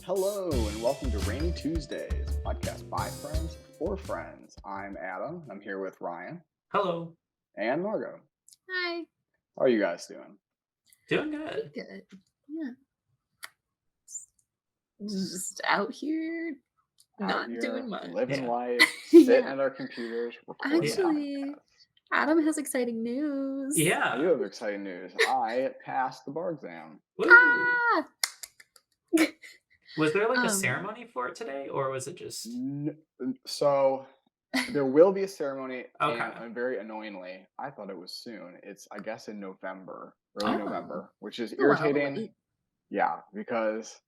Hello and welcome to Rainy Tuesdays, a podcast by friends for friends. I'm Adam. I'm here with Ryan Hello. and Margot. Hi. How are you guys doing? Doing good. Good. Yeah. Just out here, not doing much. Living Yeah. life, sitting Yeah. at our computers, recording Actually, podcasts. Adam has exciting news. I do Yeah. have exciting news. I passed the bar exam. Woo. Ah! Was there like a Um, ceremony for it today, or was it just So there will be a ceremony, okay? and very annoyingly, I thought it was soon. It's, I guess, in November, early Oh. November, which is a while irritating. away. Yeah, because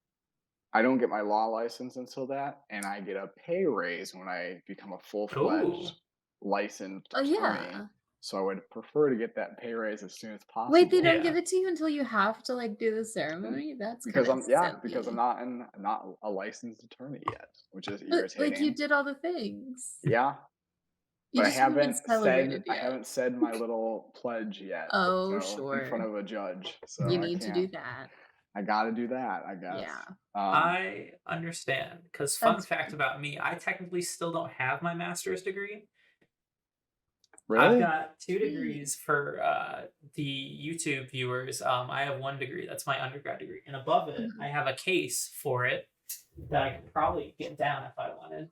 I don't get my law license until that, and I get a pay raise when I become a full-fledged licensed Oh, attorney. yeah. So I would prefer to get that pay raise as soon as possible. Wait, they don't Yeah. give it to you until you have to like do the ceremony? That's because I'm kinda because I'm silly. not a licensed attorney yet, which is But like you irritating. did all the things. Yeah, You but I just haven't haven't celebrated said I yet. haven't said my little pledge yet. Oh, So in front sure. of a judge, so You I need to do can't. that. I got to do that, I guess. Yeah. I understand because fun That's fact about me, I technically still don't have my master's degree. Really? I've got 2 degrees for the YouTube viewers. I have 1 degree. That's my undergrad degree, and above it, I have a case for it that I could probably get down if I wanted.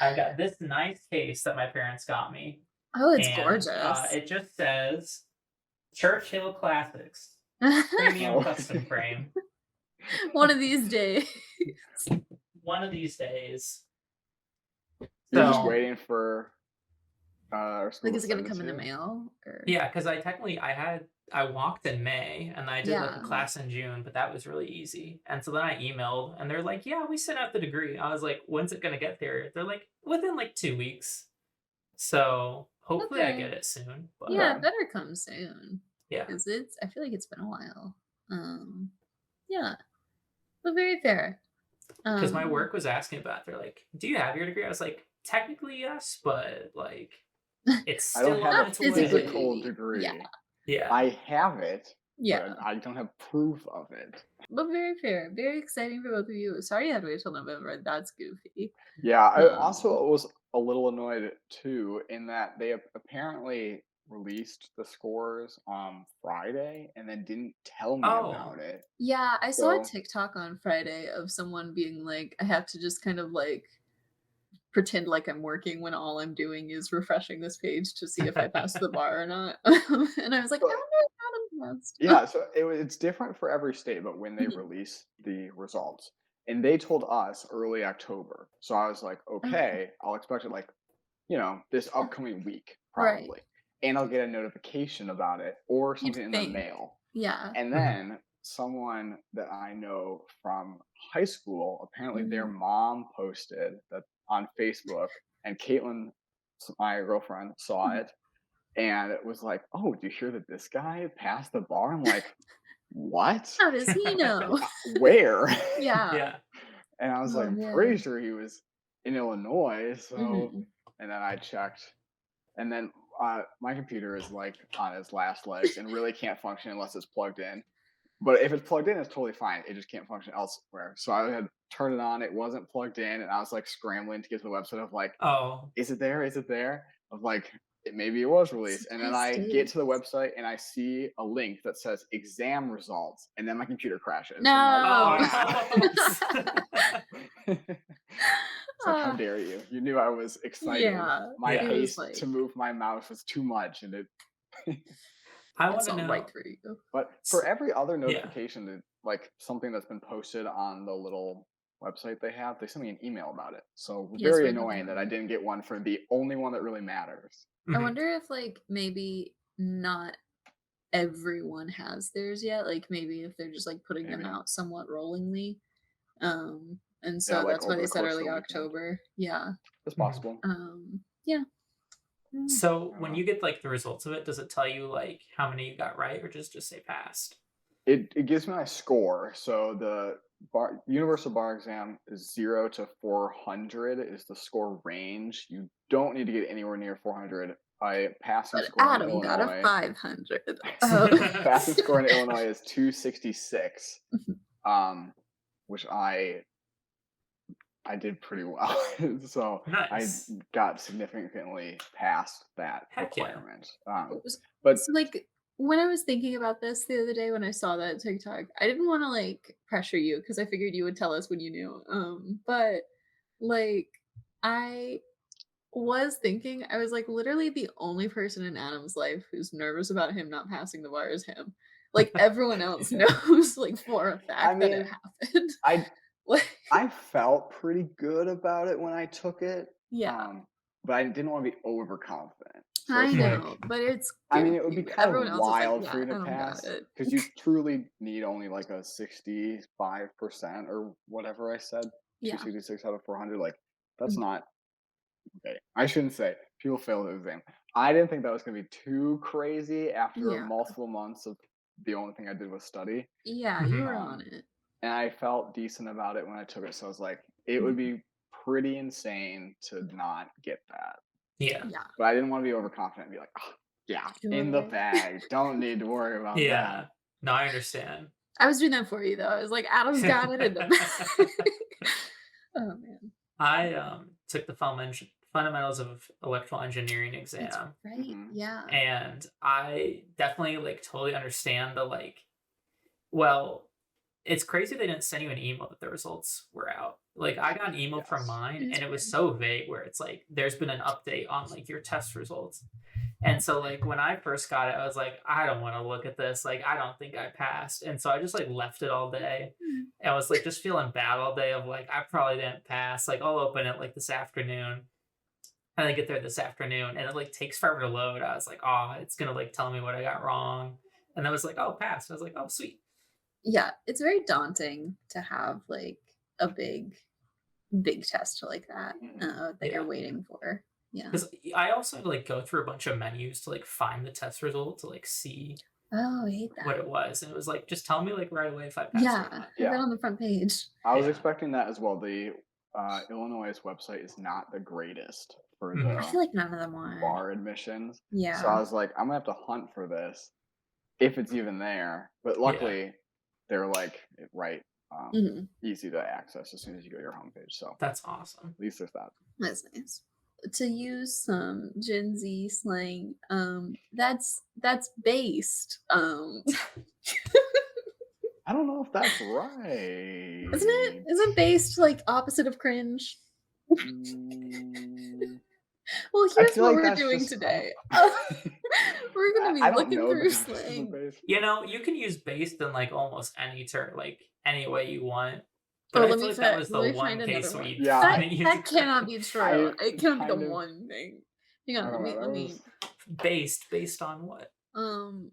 I've got this nice case that my parents got me. Oh, it's and, gorgeous. It just says Churchill Classics Premium Custom Frame. One of these days. One of these days. You're just So- waiting for our school Like, to is it gonna send come in the to you? mail? Or... Yeah, because I walked in May and I did like Yeah. a class in June, but that was really easy. And so then I emailed and they're like, yeah, we sent out the degree. I was like, when's it gonna get there? They're like, within like 2 weeks. So hopefully I Okay. get it soon. But Yeah, Okay. it better come soon. yeah. Because I feel like it's been a while. Yeah. But very fair. Because my work was asking about it. They're like, do you have your degree? I was like, technically yes, but like it's I don't still have on a its way. physical degree. Yeah. Yeah. I have it, Yeah. but I don't have proof of it. But very fair. Very exciting for both of you. Sorry you had to wait till November. That's goofy. Yeah, I Um, also was a little annoyed too in that they apparently released the scores on Friday and then didn't tell me Oh. about it. Yeah, I saw a So- TikTok on Friday of someone being like, I have to just kind of like pretend like I'm working when all I'm doing is refreshing this page to see if I passed the bar or not. And I was like, I But- wonder if Adam passed. Yeah, so it's different for every state, but when they Mhm. release the results, and they told us early October, so I was like, okay, I'll expect it like, this upcoming week Right. probably, and I'll get a notification about it or You'd something in the think. mail. Yeah. And then someone that I know from high school, apparently their mom posted that on Facebook, and Caitlin, my girlfriend, saw Mhm. it, and it was like, "Oh, do you hear that this guy passed the bar?" I'm like, "What? How does he know? Where?" Yeah. Yeah. And I was Oh, like, "I'm man. pretty sure he was in Illinois." So, Mhm. and then I checked, and then my computer is like on its last legs and really can't function unless it's plugged in. But if it's plugged in, it's totally fine. It just can't function elsewhere. So I had turned it on. It wasn't plugged in, and I was like scrambling to get to the website of like, Oh. is it there? Is it there? Of like, maybe it was released. And then I get to the website and I see a link that says exam results, and then my computer crashes. No. I'm like, Oh, It's like, how dare you? You knew I was excited. Yeah. My Yeah. It was haste like- to move my mouse was too much, and it. I want It's to all know. right for you. But for every other notification, that like something that's been posted on the little website they have, they send me an email about it. So Yes, very we know annoying that I that. didn't get one for the only one that really matters. I Mhm. wonder if like maybe not everyone has theirs yet. Like maybe if they're just like putting them Maybe. out somewhat rollingly. And so like, that's why over they the said course of early the weekend. October. Yeah. It's Mhm. possible. Yeah. So when you get like the results of it, does it tell you like how many you got right, or just say passed? It gives me my score. So the universal bar exam is 0 to 400 is the score range. You don't need to get anywhere near 400. I passing But score in Adam got a Illinois. 500. Passing score in Illinois is 266. which I did pretty well. So I Nice. got significantly past that Heck yeah. requirement. S- But So like when I was thinking about this the other day when I saw that TikTok, I didn't want to like pressure you because I figured you would tell us when you knew. But like I was thinking, I was like literally the only person in Adam's life who's nervous about him not passing the bar is him. Like everyone else knows like for a I fact that it mean, happened. I Like I felt pretty good about it when I took it. yeah, But I didn't want to be overconfident. So I it's like, know, but it's I mean, it would be goofy. kind Everyone of else is like, wild for yeah, you to Adam got pass it. because you truly need only like a 65% or whatever I said, Yeah. 266 out of 400. Like, that's Mhm. not okay. I shouldn't say people fail the exam. I didn't think that was going to be too crazy after Yeah. multiple months of the only thing I did was study. Yeah, you were Um, on it. and I felt decent about it when I took it. So I was like, it would be pretty insane to not get that. Yeah. Yeah. But I didn't want to be overconfident and be like, oh, yeah, in the Sure. bag. Don't need to worry about Yeah. that. No, I understand. I was doing that for you though. I was like, Adam's got it in the bag. Oh man. I took the fundamentals of electrical engineering That's exam, right. Mhm. Yeah. and I definitely like totally understand the like. Well, it's crazy they didn't send you an email that the results were out. Like I got an email from Yes. mine, It's and it was weird. so vague where it's like there's been an update on like your test results. And so like when I first got it, I was like, I don't want to look at this. Like I don't think I passed. And so I just like left it all day. And I was like just feeling bad all day of like I probably didn't pass. Like I'll open it like this afternoon. And I get there this afternoon and it like takes forever to load. I was like, oh, it's gonna like tell me what I got wrong. And I was like, oh, passed. I was like, oh, sweet. Yeah, it's very daunting to have like a big test like that that Yeah. you're waiting for. Yeah. Because I also had to like go through a bunch of menus to like find the test result to like see Oh, I hate what that. it was. And it was like, just tell me like right away if I passed or Yeah, not. have Yeah. that on the front page. I was Yeah. expecting that as well. The Illinois website is not the greatest for Mhm. I the feel like none of them are. bar admissions. So I Yeah. was like, I'm gonna have to hunt for this if it's even there. But Yeah. luckily, they're like right Mhm. easy to access as soon as you go to your homepage. So That's awesome. at least there's that. That's nice. To use some Gen Z slang, that's based. I don't know if that's right. Isn't it? Isn't based like opposite of cringe? Mm, Well, I here's feel what like we're that's doing just today. I We're gonna be don't looking know through the difference in slang. base. You know, you can use based in like almost any term, like any way you want. Oh, But I let feel me like that was let the me one find another case where one. you Yeah, That didn't use that it cannot be correctly. true. It cannot be the kind of one thing. Hang I on, don't know. let That me was Based on what? um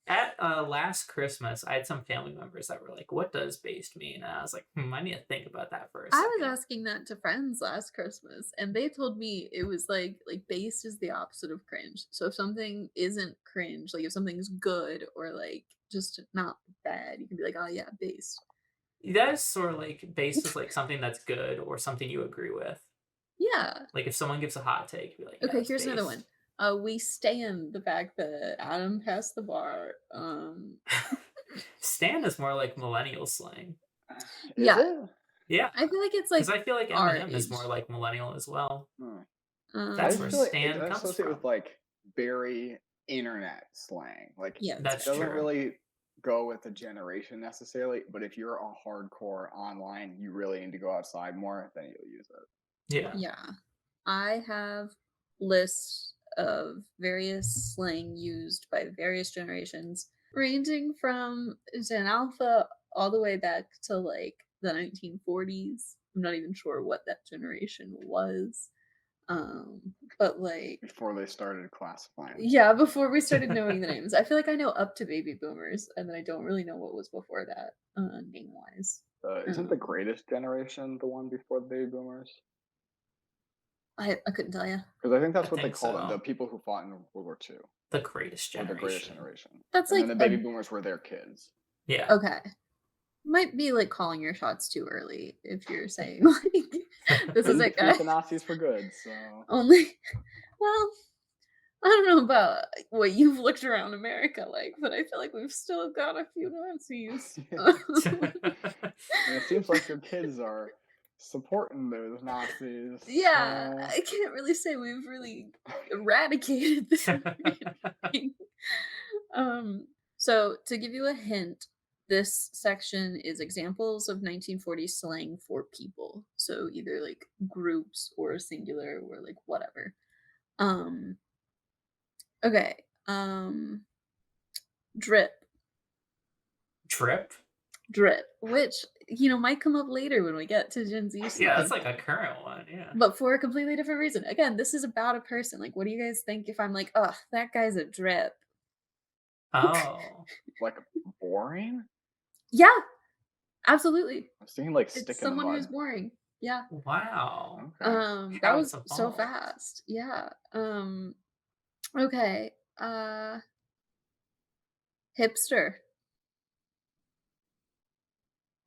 At last Christmas, I had some family members that were like, "What does based mean?" And I was like, I need to think about that for a I second. was asking that to friends last Christmas and they told me it was like based is the opposite of cringe. So if something isn't cringe, like if something's good or like just not bad, you can be like, oh yeah, based. That is sort of like based is like something that's good or something you agree with. Yeah. Like if someone gives a hot take, be like, "Yeah, Okay, it's here's another based." one. We stand the fact that Adam passed the bar. Stan is more like millennial slang. is Yeah. it? Yeah, I feel like it's because like I feel like our Eminem is age. more like millennial as well. Hmm. I That's just where feel like it Stan doesn't comes associate from. with like very internet slang. Like Yeah, it That's doesn't true. really go with the generation necessarily. But if you're a hardcore online, you really need to go outside more, then you'll use it. Yeah. yeah. I have lists of various slang used by various generations, ranging from Gen Alpha all the way back to like the 1940s. I'm not even sure what that generation was. But like Before they started classifying. yeah, before we started knowing the names. I feel like I know up to baby boomers, and then I don't really know what was before that, name wise. Isn't the greatest generation the one before the baby boomers? I couldn't tell you. Because I think that's I what they think call them, so. the people who fought in World War II, The greatest or the greatest generation. generation. That's And like then the baby boomers were their kids. Yeah. okay. Might be like calling your shots too early if you're saying like this is Didn't it, guys. defeat the Nazis for good, so Only well, I don't know about what you've looked around America like, but I feel like we've still got a few Nazis. And it seems like your kids are supporting those Nazis. Yeah, So I can't really say we've really eradicated this thing. So to give you a hint, this section is examples of 1940s slang for people. So either like groups or singular or like whatever. Um, okay. Drip. Trip? Drip, which might come up later when we get to Gen Z Yeah, slang. that's like a current one. Yeah. But for a completely different reason. Again, this is about a person. Like, what do you guys think if I'm like, "Ugh, that guy's a drip"? Oh. like boring? Yeah, absolutely. I was thinking like It's stick in the someone who's mud. boring. Yeah. Wow. Okay. That How was it's so evolved. fast. Yeah. Okay. Hipster.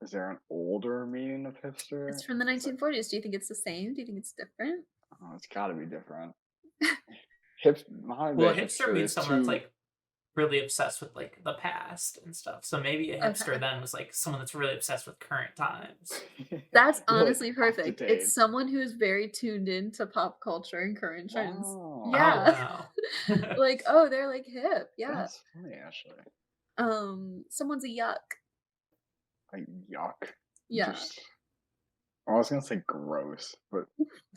Is there an older meaning of hipster? It's from the Is it- 1940s. Do you think it's the same? Do you think it's different? Oh, it's got to be different. Modern Well, day hipster hipster means is someone that's too. like really obsessed with like the past and stuff. So maybe a hipster Okay. then was like someone that's really obsessed with current times. That's really honestly up to perfect. date. It's someone who's very tuned into pop culture and current trends. Wow. Oh Yeah. wow. Like, oh, they're like hip. Yeah. That's funny, actually. Someone's a yuck. Like yuck. Yeah. Just, I was gonna say gross, but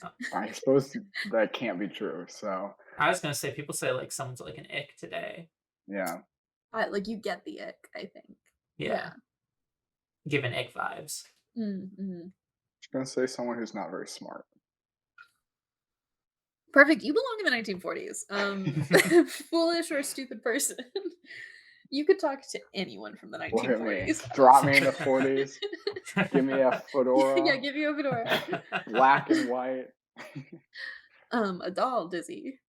Oh. I suppose that can't be true. So I was gonna say people say like someone's like an ick today. yeah, Like you get the ick, I think. Yeah. Giving ick vibes. Mm-hmm. I'm gonna say someone who's not very smart. Perfect. You belong in the 1940s. Foolish or stupid person. You could talk to anyone from the Look at me. 1940s. Drop me in the 40s. Give me a fedora. Yeah, give you a fedora. Black and white. A doll, Dizzy.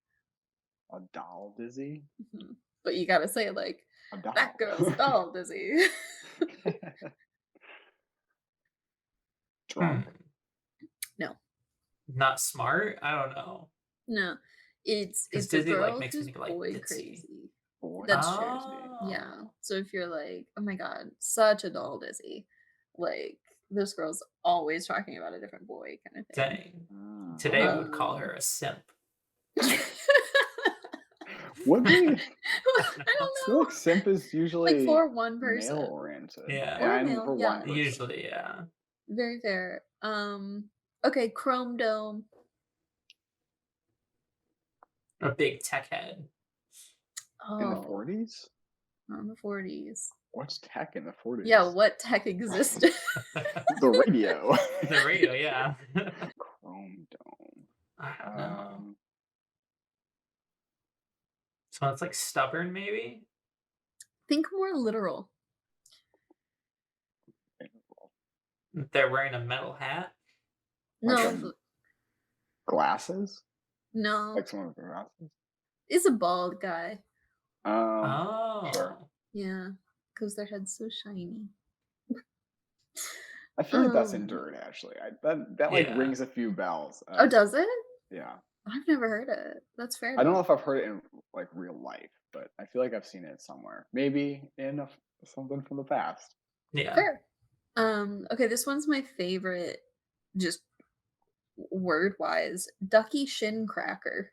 A doll dizzy? Mhm. But you gotta say it like, A doll. that girl's a doll, Dizzy. Drunk? No. Not smart? I don't know. No. It's Because a Disney like girl makes me who's think of like boy ditzy. crazy. Boy That's crazy. Oh. Yeah. So if you're like, oh my god, such a doll, Dizzy, like this girl's always talking about a different boy kind of thing. Dang. Ah. Today we would call her a simp. Would we? I I don't feel know. like simp is usually Like for one person. male oriented. Yeah. Or And male, for yeah. one person. Usually, yeah. Very fair. Okay, Chrome Dome. A big tech head. In the Oh, 40s? on the 40s. What's tech in the 40s? Yeah, what tech existed? The radio. The radio, yeah. Chrome Dome. I don't know. So it's like stubborn, maybe? Think more literal. They're wearing a metal hat. Like No, glasses? no. Like someone with glasses? It's a bald guy. Oh. Sure. Yeah, because their head's so shiny. I feel like that's Um, endured actually. That like Yeah. rings a few bells. Oh, does it? Yeah. I've never heard it. That's fair. I don't know though. if I've heard it in like real life, but I feel like I've seen it somewhere. Maybe in something from the past. Yeah. Fair. Okay, this one's my favorite, just word wise. Ducky shin cracker.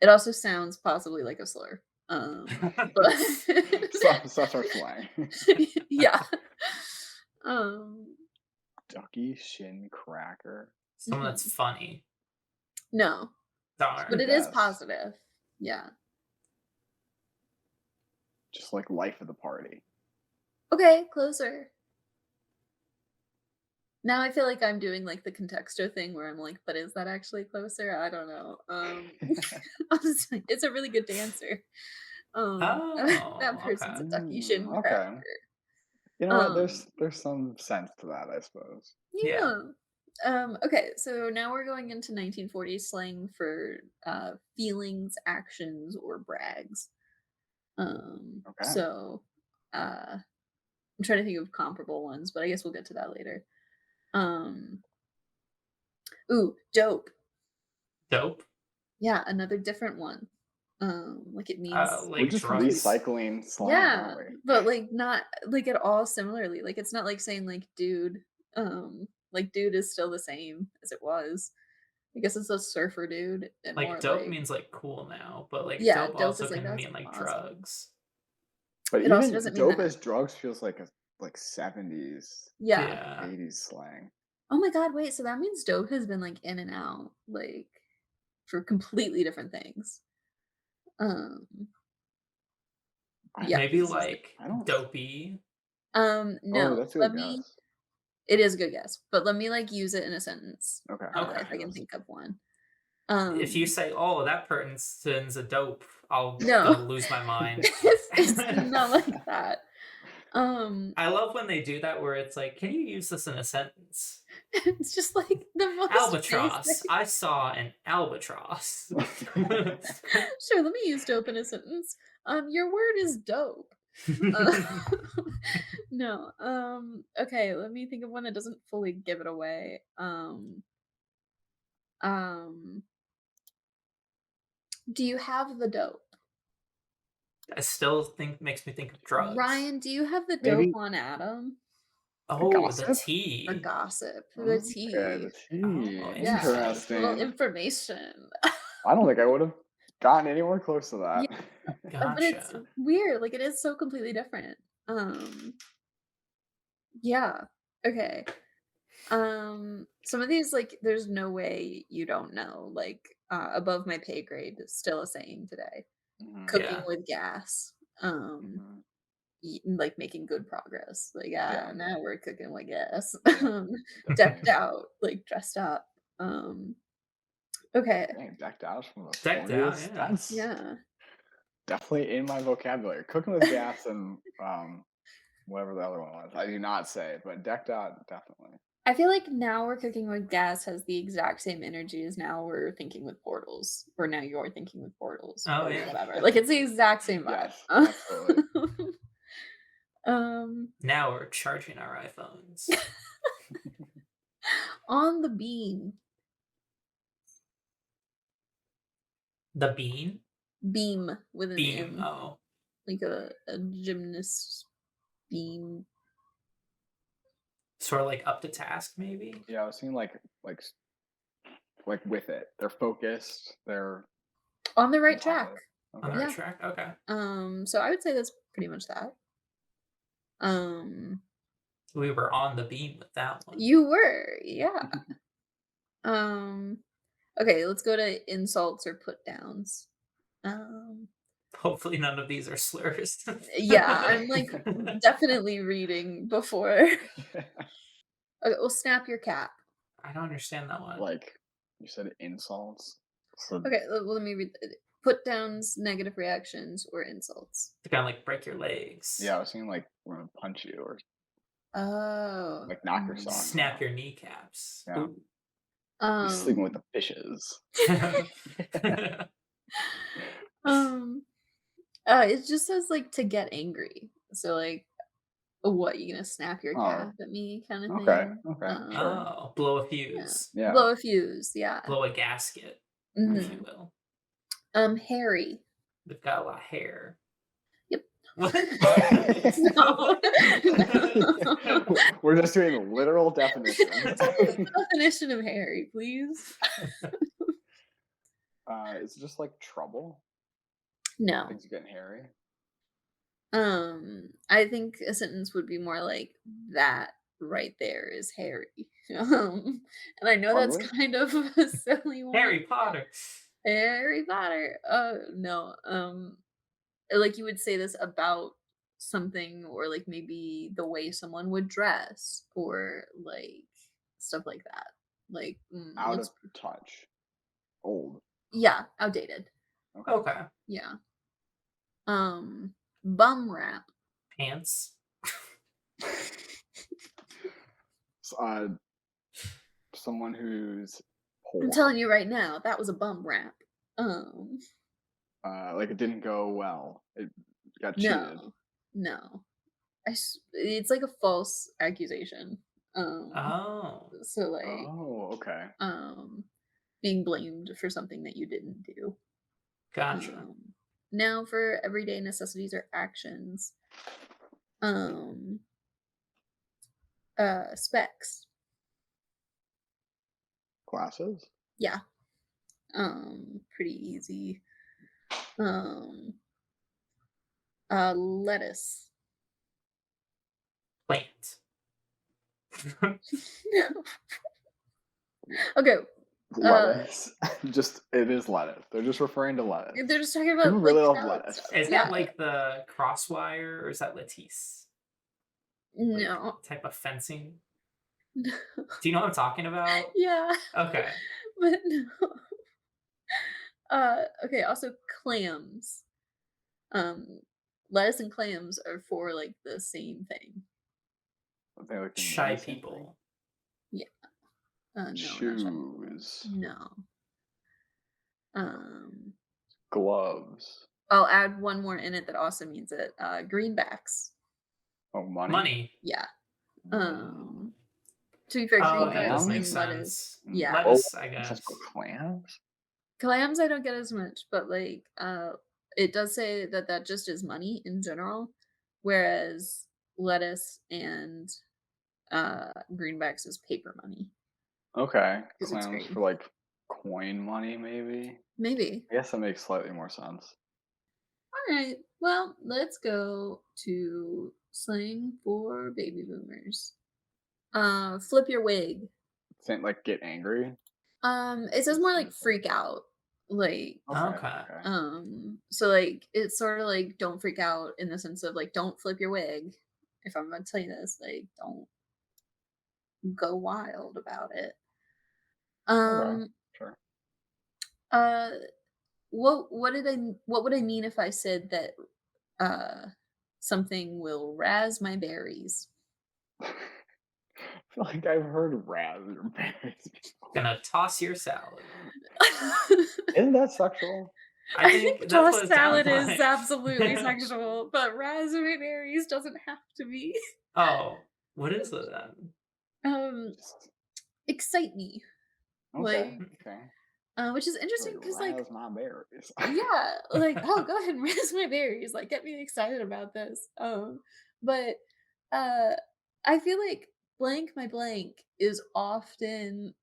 It also sounds possibly like a slur. But Such our slang. yeah. Um, Ducky shin cracker. Someone that's funny. no, Darn. but it is Yes. positive. Yeah. Just like life of the party. Okay, closer. Now I feel like I'm doing like the contexto thing where I'm like, but is that actually closer? I don't know. Honestly, it's a really good dancer. That person's a ducky shin Okay. cracker. You know what? Um, There's some sense to that, I suppose. Yeah. Okay, so now we're going into 1940s slang for feelings, actions, or brags. Okay. So I'm trying to think of comparable ones, but I guess we'll get to that later. Ooh, dope. Dope. Yeah, another different one. Like it means We're Like just drugs. recycling slang, yeah, aren't we? but like not like at all similarly. Like it's not like saying like dude is still the same as it was. I guess it's a surfer dude and Like more dope like means like cool now, but like yeah, dope dope also is like can that's mean like awesome. drugs. But It also even doesn't mean dope that. as drugs feels like a like 70s, Yeah. Yeah. 80s slang. Oh my god, wait, so that means dope has been like in and out, like for completely different things. Um I yeah, Maybe this is like I don't. dopey. Oh, no, that's a let good me guess. it is a good guess, but let me like use it in a sentence, Okay, Okay. if I hit can us. think of one. If you Um say, "Oh, that person's a dope," I'll go no. lose my mind. It's not like that. Um I love when they do that where it's like, "Can you use this in a sentence?" it's just like the most Albatross. basic. I saw an albatross. Sure, let me use dope in a sentence. Your word is dope. Uh, no. Okay, let me think of one that doesn't fully give it away. Um do you have the dope? I still think makes me think of drugs. Ryan, do you have the dope Maybe on Adam? the Oh, the gossip. The tea. gossip, the Okay, tea. the tea. Oh, Yeah, interesting. little Interesting. information. I don't think I would have gotten anywhere close to Yeah, that. but it's Gotcha. weird. Like it is so completely different. Yeah. Okay. Some of these like there's no way you don't know. Like above my pay grade is still a saying today. Mhm, Cooking Yeah. with gas. mhm. Like making good progress. Like Yeah, now we're cooking with gas. yeah, Decked definitely. out, like dressed up. Okay. Dang, decked out from the Decked out, 40s. yeah. That's Yeah. definitely in my vocabulary. Cooking with gas and whatever the other one was. I do not say, but decked out definitely. I feel like now we're cooking with gas has the exact same energy as now we're thinking with portals, or now you're thinking with portals, Oh, or yeah. whatever. Like it's the exact same vibe. Yes, absolutely. um, Now we're charging our iPhones. on the beam, The bean? beam with an Beam. M, Oh. like a gymnast beam. Sort of like up to task, maybe? Yeah, I was seeing like with it. They're focused. They're On the on right top of track. it. On Okay. the right Yeah. track? Okay. So I would say that's pretty much that. Um, We were on the beam with that one. you were, yeah. Um, okay, let's go to insults or put downs. Um, Hopefully none of these are slurs. yeah, I'm like definitely reading before. Okay, well, snap your cap. I don't understand that one. Like you said, insults. So Okay, well, let me read. Put downs, negative reactions, or insults. To kind of like break your legs. yeah, I was seeing like we're gonna punch you or Oh. like knock your socks Snap off. your kneecaps. Yeah. Ooh. Be sleeping with Um. the fishes. Um. It just says like to get angry. So like, what you gonna snap your Oh, cap at me, kind of okay, thing. okay, sure. Oh, blow a Yeah. fuse. Yeah. Blow a fuse. Yeah. Blow a gasket, if you Hmm. will. Hairy. They've got a lot of hair. Yep. What? No. No. We're just doing literal definitions. Definition of hairy, please. It's just like trouble. No. Things are getting hairy. I think a sentence would be more like that right there is hairy. And I know that's Ugly. kind of a silly one. Harry Potter. Harry Potter. No. Like you would say this about something, or like maybe the way someone would dress, or like stuff like that. Like Out looks of touch. Old. yeah, outdated. Okay. Okay. Yeah. Bum rap. Pants. Someone who's I'm poor. telling you right now, that was a bum rap. Like it didn't go well. It got cheated. No. It's like a false accusation. Oh. So like, Oh, okay. being blamed for something that you didn't do. Gotcha. Now for everyday necessities or actions. Um, specs. Glasses. Yeah. Pretty easy. Um, lettuce. Plant. Okay. Lettuce. Just it is lettuce. They're just referring to lettuce. They're just talking People about really like love salad lettuce. stuff. Is Yeah. that like the crosswire or is that Lattice? Like, No. type of fencing? No. Do you know what I'm talking about? Yeah. Okay. But no. Okay, also clams. Um, lettuce and clams are for like the same thing. They like to mean Shy the same thing. people. Yeah. No, not shy people. Shoes. No. Um, Gloves. I'll add one more in it that also means it. Greenbacks. Oh, money. Money. Yeah. Mm. To be fair, Oh, that does greenbacks make and lettuce. sense. Yeah. Lettuce, I Let's guess. go clams. Clams I don't get as much, but like it does say that that just is money in general, whereas lettuce and greenbacks is paper money. Okay. 'Cause it's Clams green. for like coin money, maybe. Maybe. I guess that makes slightly more sense. All right. Well, let's go to slang for baby boomers. Flip your wig. Same like get angry. It says more like freak out. Like Okay. so like it's sort of like don't freak out in the sense of like don't flip your wig. If I'm gonna tell you this, like don't go wild about it. Okay. Um Sure. uh what would I mean if I said that something will razz my berries? I feel like I've heard raspberries before. Gonna toss your salad. Isn't that sexual? I think that's Tossed what it sounds salad is like. absolutely sexual, but raspberry berries doesn't have to be. Oh, what is it then? Just Excite me, okay. like, Okay. which is Really interesting because, like, razz my berries. yeah, like, oh, go ahead and raspberry berries, like, get me excited about this. But uh, I feel like blank my blank is often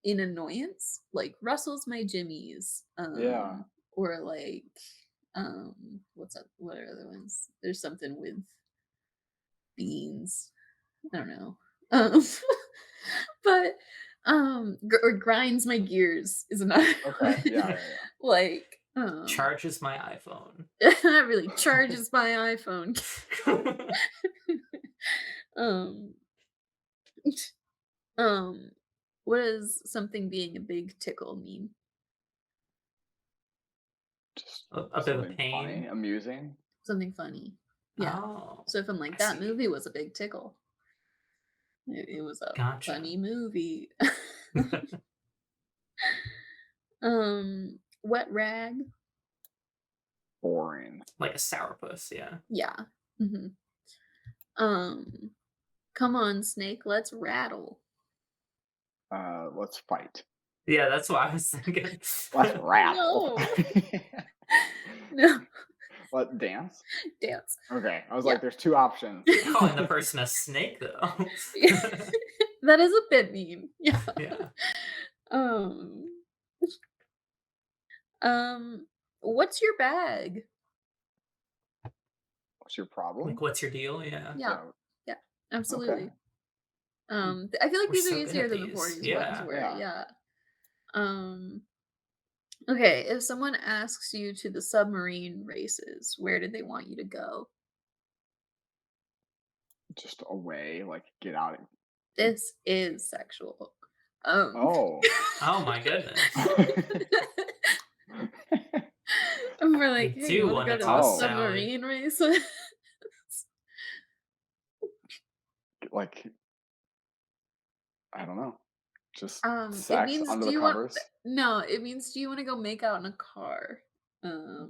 in annoyance, like rustles my jimmies, Yeah. or like what's up? What are other ones? There's something with beans. I don't know. Um, but or grinds my gears is another Okay. Yeah. one. Like Charges my iPhone. that really charges my iPhone. um um what does something being a big tickle mean? Just A bit of a something pain. funny, amusing. Something funny. Yeah. Oh, So if I'm like, I that see. movie was a big tickle. It was a Gotcha. funny movie. Wet rag. Boring. Like a sourpuss, yeah. Yeah. hmm Come on, snake, let's rattle. Let's fight. Yeah, that's what I was thinking. Let's rattle. No. Let's dance. Dance. Okay. I was Yeah. like, there's two options. You're calling the person a snake, though. That is a bit mean. Yeah. Yeah. Um, what's your bag? What's your problem? Like, what's your deal? Yeah. Yeah. Yeah. Absolutely. Okay. I feel like We're these are so good easier at than the these. 40s ones Yeah. were. Yeah. Yeah. Okay, if someone asks you to the submarine races, where did they want you to go? Just away, like get out. This is sexual. Oh. Oh my goodness. And we're like, I hey, do you want wanna to go to toss the salad. submarine races? Like I don't know. Just It sex means under do the you want covers. no, it means do you want to go make out in a car?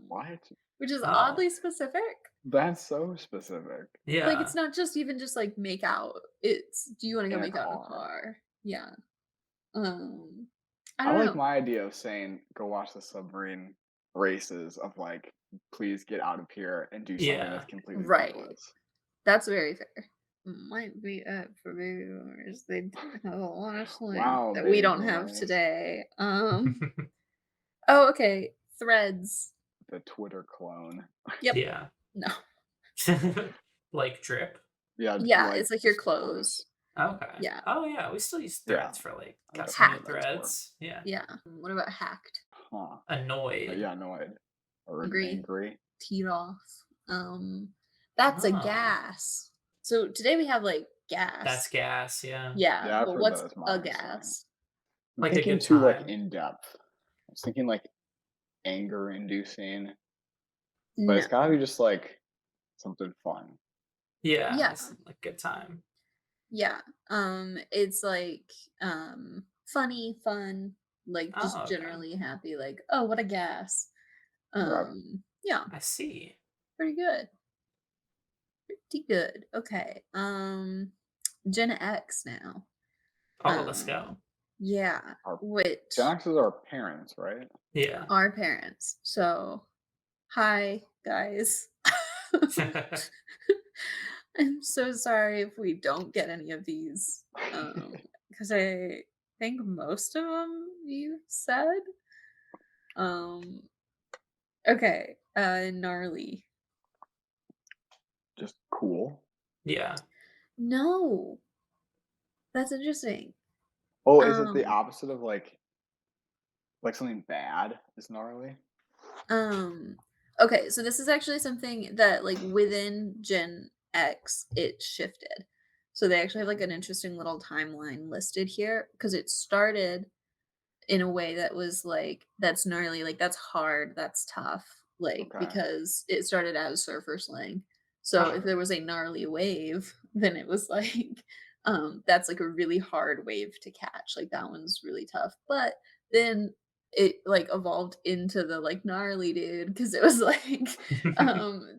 What? Which is Oh. oddly specific. That's so specific. Yeah. Like it's not just even just like make out. It's do you want to go In a make out in a car. car? Yeah. I I don't like know. my idea of saying go watch the submarine races of like, please get out of here and do something Yeah. that's completely Right. pointless. That's very fair. Might be up for baby boomers. They do have a lot of slang Wow, that we baby don't have boomers. today. Oh, okay. Threads. The Twitter clone. Yep. Yeah. No. Like drip. Yeah, Yeah, like it's like your just clothes. Okay. Yeah. Oh yeah, we still use Yeah, threads for like I got guess some that's new what that's for. threads. Yeah. Yeah. What about hacked? Huh. Annoyed. Yeah, annoyed. Or Agree. angry. Teed off. That's a Oh. gas. So today we have like gas. That's gas, yeah. Yeah, Yeah, I've but heard what's that as a modern slang. gas? I'm Like a thinking good too like time. in depth. I was thinking like anger inducing, but No. it's gotta be just like something fun. Yeah. Yeah. It's like good time. Yeah. It's like funny, fun, like just Oh, okay. generally happy, like, oh, what a gas. Right. Yeah, I see. pretty good. Pretty good. Okay. Gen X now. Oh, let's go. Yeah. Our Which Gen X is our parents, right? Yeah. our parents. So hi guys. I'm so sorry if we don't get any of these. Because I think most of them you said. Okay. Gnarly. Just cool. Yeah. No. That's interesting. Oh, is it the Um, opposite of like something bad is gnarly? okay, so this is actually something that like within Gen X it shifted. So they actually have like an interesting little timeline listed here because it started in a way that was like that's gnarly, like that's hard, that's tough, like Okay. because it started as surfer slang. So if Sure. there was a gnarly wave, then it was like that's like a really hard wave to catch. Like that one's really tough. But then it like evolved into the like gnarly dude because it was like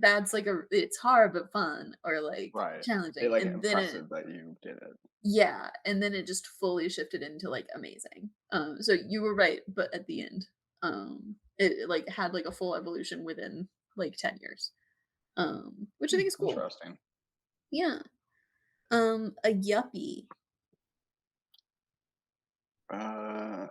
that's like a it's hard but fun or like Right. challenging. It like And then it impressive that you did it. yeah, and then it just fully shifted into like amazing. So you were right, but at the end, it like had like a full evolution within like 10 years. Which I think is cool. Interesting. Yeah. A yuppie. I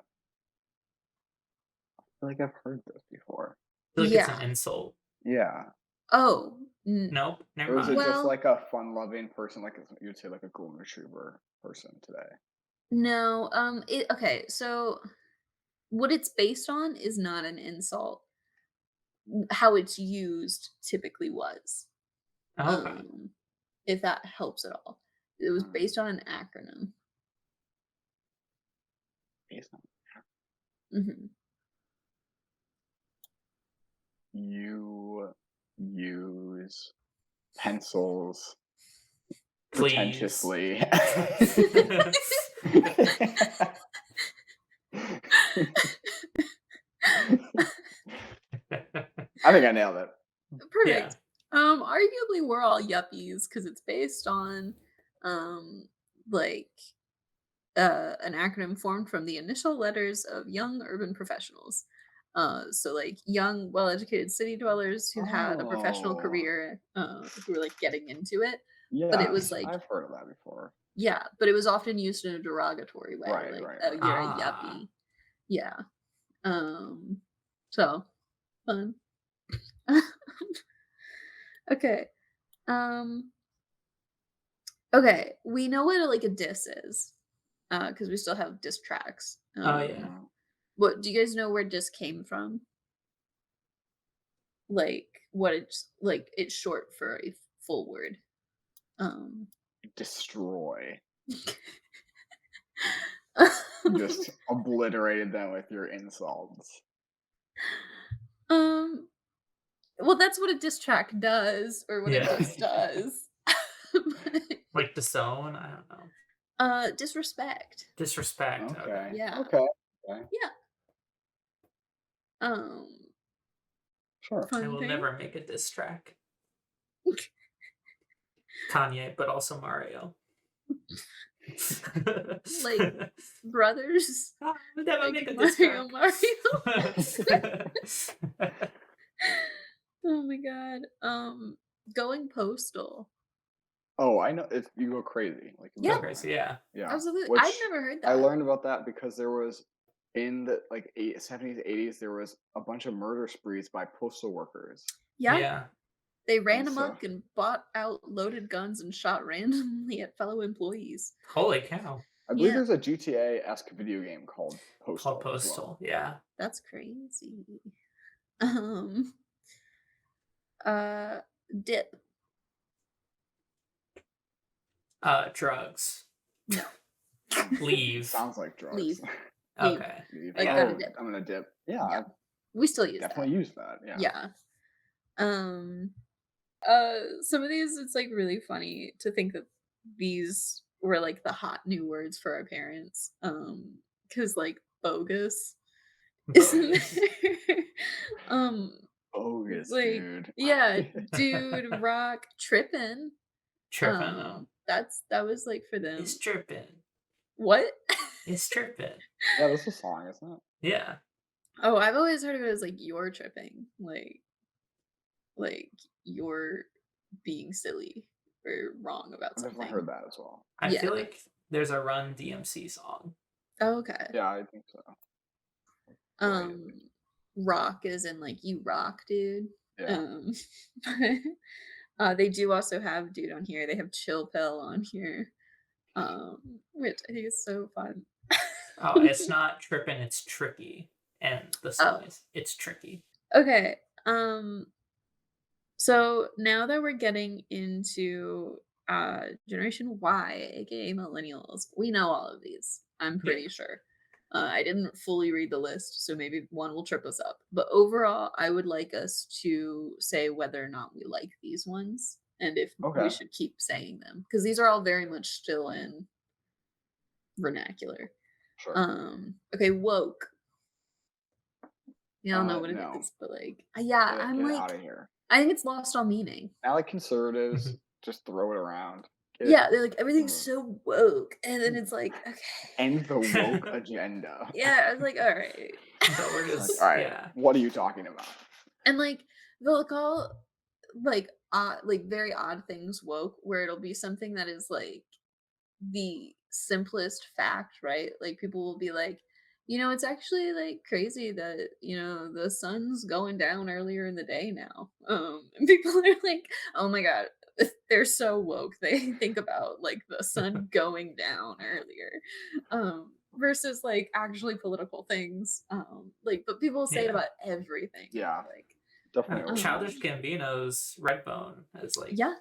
feel like I've heard this before. I feel like it's an Yeah. insult. Yeah. Oh, Nope. Never Or is it mind. just well, like a fun-loving person, like you'd say, like a golden retriever person today? no. It okay. So what it's based on is not an insult. How it's used typically was. Okay. If that helps at all. It was Mm, based on an acronym. based on Mhm. you use pencils Please. pretentiously. I think I nailed it. Perfect. Arguably we're all yuppies because it's based on like an acronym formed from the initial letters of young urban professionals. So like young, well-educated city dwellers who had a professional Oh, career, who were like getting into it. But it was yes, like, I've heard of that before. yeah, but it was often used in a derogatory way, Right, like, right, oh, right. you're a Ah. yuppie. Yeah. So fun. Okay. Um, okay. We know what like a diss is, because we still have diss tracks. Oh yeah. What do you guys know where diss came from? Like what it's like it's short for a full word. Um Destroy. Just obliterated them with your insults. um well that's what a diss track does or what a Yeah. diss does. Like disown. I don't know. Disrespect. Disrespect. Okay. Okay. Yeah. Okay. Okay. Yeah. Um Sure. I fun will thing. never make a diss track. Kanye, but also Mario. Like brothers, Never like make a Mario, Discord. Mario. Oh my god. Going postal. Oh, I know. It's you go crazy. Like you Yeah, lose Go your crazy, mind. yeah. Yeah. absolutely. I'd Which never heard I that. learned about that because there was in the like 70s, 80s, there was a bunch of murder sprees by postal workers. Yeah, Yeah. they And ran so amok and bought out loaded guns and shot randomly at fellow employees. Holy cow. I believe Yeah, there's a GTA-esque video game called Called Postal as well. Postal, yeah. that's crazy. Um, uh, dip. Drugs. No, Leave. Sounds like drugs. leave, leave. Okay. Leave. Like Yeah. gotta Oh, dip. I'm gonna dip. Yeah, Yeah, I've we still use that. definitely used that. Yeah. Yeah. Um, some of these it's like really funny to think that these were like the hot new words for our parents. Because like bogus isn't Bogus. there? um, Bogus, like dude. yeah, dude, rock, tripping. Tripping though. That was like for them. It's tripping. What? It's tripping. Yeah, this is a song, isn't it? Yeah. Oh, I've always heard of it as like you're tripping, like you're being silly or wrong about I've definitely something. heard that as well. I Yeah. feel like there's a Run DMC song. Oh, okay. Yeah, I think so. Um, rock is in like you rock, dude. Yeah. They do also have dude on here. They have chill pill on here. Which I think is so fun. Oh, it's not tripping, it's tricky. And the song Oh, is It's Tricky. okay. So now that we're getting into Generation Y, aka millennials, we know all of these. I'm Yeah. pretty sure. I didn't fully read the list, so maybe one will trip us up. But overall, I would like us to say whether or not we like these ones and if we Okay. should keep saying them because these are all very much still in vernacular. Sure. Okay, woke. Yeah, I don't know what it No. is, but like, yeah, Get I'm it like, out of here. I think it's lost all meaning. Now, like conservatives, just throw it around. Get Yeah, they're like everything's mm, so woke, and then it's like, okay, end the woke agenda. yeah, I was like, all right, But we're Like, just, all right, yeah. what are you talking about? and like they'll call like very odd things woke, where it'll be something that is like the simplest fact, right? Like people will be like, it's actually like crazy that the sun's going down earlier in the day now. And people are like, oh my god, they're so woke. They think about like the sun going down earlier, versus like actually political things. But people say it Yeah. about everything. Yeah. Like, Definitely. Childish Gambino's Redbone has like yeah,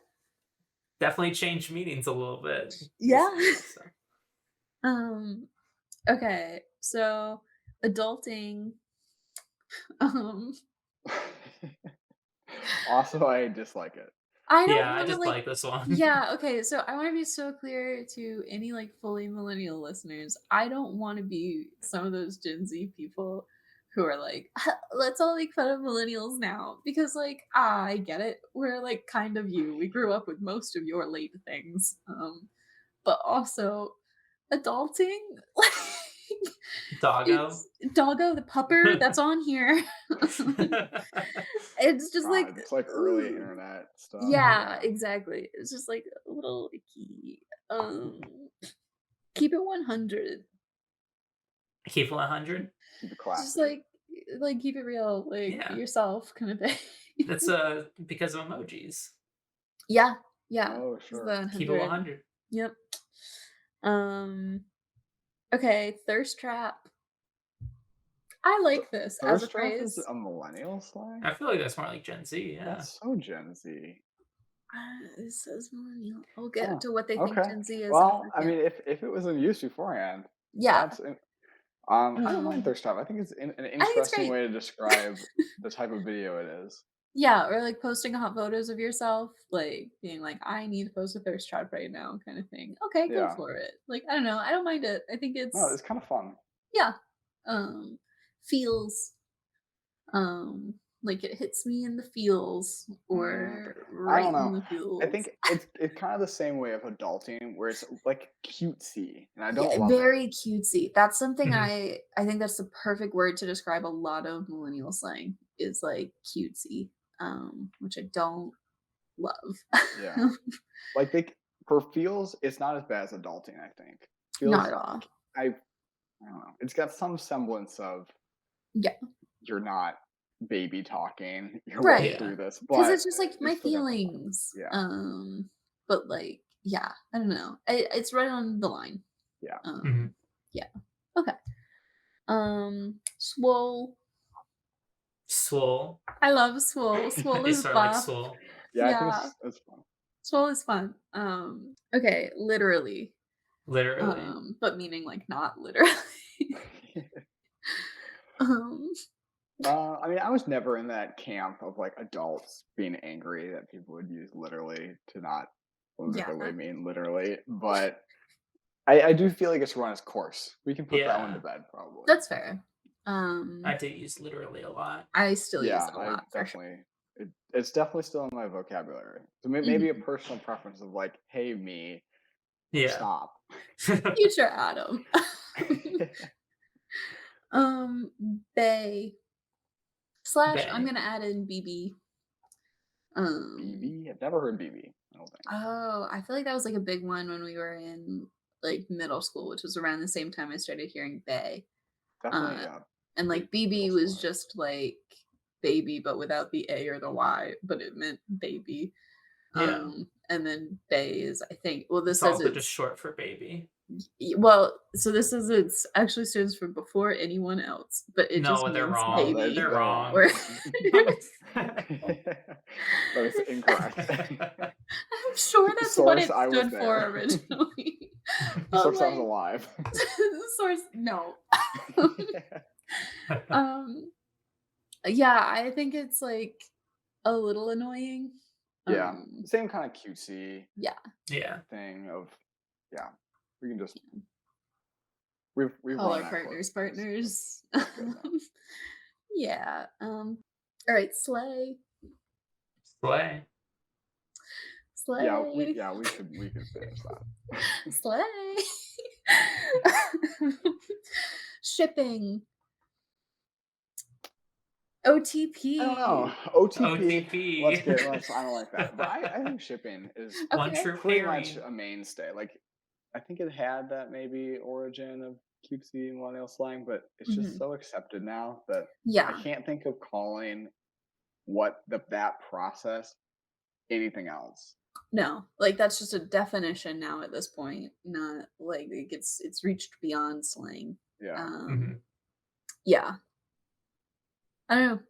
definitely changed meanings a little bit. yeah. So. Okay, so adulting. Um, Also, I dislike it. I don't Yeah, I want to just like this one. Yeah, okay, so I want to be so clear to any like fully millennial listeners. I don't want to be some of those Gen Z people who are like, let's all make fun of millennials now because like I get it. We're like kind of you. We grew up with most of your late things. But also adulting like Doggo. it's Doggo the pupper that's on here. It's just like It's like early ooh. internet stuff. Yeah, exactly. It's just like a little icky. Keep it 100. Keep 100. Keep it Just classy. like keep it real, like Yeah. be yourself kind of thing. That's because of emojis. Yeah. Oh, It's sure. the Keep it 100. Yep. Okay, thirst trap. I like this as a Thirst trap is phrase. a millennial slang? I feel like that's more like Gen Z, yeah. That's so Gen Z. It says millennial. I'll get Huh. to what they think Okay. Gen Z is. in a Well, I second. mean, if it was in use beforehand, yeah. that's I don't Um, mind thirst trap. I think it's an I think it's interesting great. way to describe the type of video it is. Yeah, or like posting hot photos of yourself, like being like, I need to post a thirst trap right now, kind of thing. Okay, go Yeah. for it. Like, I don't know. I don't mind it. I think No, it's it's kind of fun. yeah. Feels Like it hits me in the feels Mm, or I don't right in know. the I feels. think it's kind of the same way of adulting, where it's like cutesy, and I don't Yeah, love it. very cutesy. That's something Mhm. I think that's the perfect word to describe a lot of millennial slang is like cutesy, which I don't love. Yeah, like for feels, it's not as bad as adulting. I think Not feels at all. I don't know. It's got some semblance of Yeah, you're not baby talking. You're working right. Yeah. through this, Because but it's just like it's my still got that fun. feelings. Yeah, But like, yeah, I don't know. It's right on the line. yeah, Mhm. Yeah. Okay. Swole. Swole. I love swole. Swole You is sort of like buff. swole. yeah. I think Yeah. it's fun. Swole is fun. Okay, literally. Literally. But meaning like not literally. um, I mean, I was never in that camp of like adults being angry that people would use literally to not literally yeah, mean literally, but I do feel like it's run its course. We can put that one to Yeah. bed probably. that's fair. I do use literally a lot. I still use Yeah, it a I lot for sure. definitely. It's definitely still in my vocabulary. So maybe a Mhm. personal preference of like, "Hey, me, Yeah. stop." Future Adam. um, Bay slash. I'm Bay. gonna add in BB. Um, BB? I've never heard BB. I don't think. oh, I feel like that was like a big one when we were in like middle school, which was around the same time I started hearing Bay. Definitely, Uh, and big like middle BB was schooler. just like baby, but without the A or the Y, but it meant baby. Yeah. And then Bay is, I think, well, this It's says also just it's, short for baby. well, so this says it's actually stands for before anyone else, but it just No, they're means No, wrong. baby. They're they're wrong. wrong. Or That is incorrect. I'm sure that's what Source, it I was stood for there. originally. But Source, I was like, alive. source, no. um, yeah, I think it's like a little annoying. Yeah, Um, same kind of cutesy yeah. Yeah. thing of yeah. We can just we've Call run our that course. partners That's partners. that's good now. Yeah. All right, slay. Slay. Slay. we could finish that. Slay. Shipping. I don't know. OTP. OTP. OTP. Let's. I don't like that, but I think shipping is One Okay. true pretty much pairing. a mainstay. Like I think it had that maybe origin of cutesy millennial slang, but it's just Mhm. so accepted now that I Yeah. can't think of calling that process anything else. No, like that's just a definition now at this point. Not like it's reached beyond slang. Yeah. Um, Mhm. yeah. I don't know.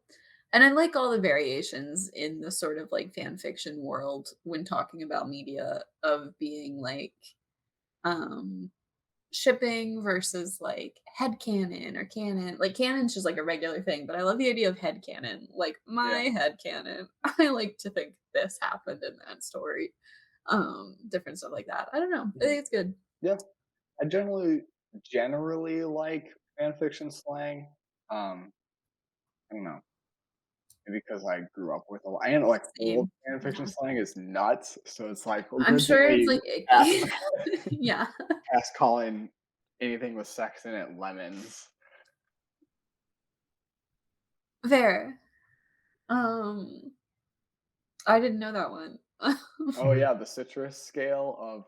And I like all the variations in the sort of like fan fiction world when talking about media of being like um shipping versus like headcanon or canon. Like canon's just like a regular thing, but I love the idea of headcanon. Like Yeah. my headcanon. I like to think this happened in that story. Different stuff like that. I don't know. I Mhm. think it's good. Yeah. I generally like fan fiction slang. Um, I don't know. Maybe because I grew up with a lot. And like old Same. fan fiction Yeah. slang is nuts. So it's like I'm sure it's originally like past, icky. Yeah. past calling anything with sex in it lemons. Fair. Um, I didn't know that one. Oh yeah, the citrus scale of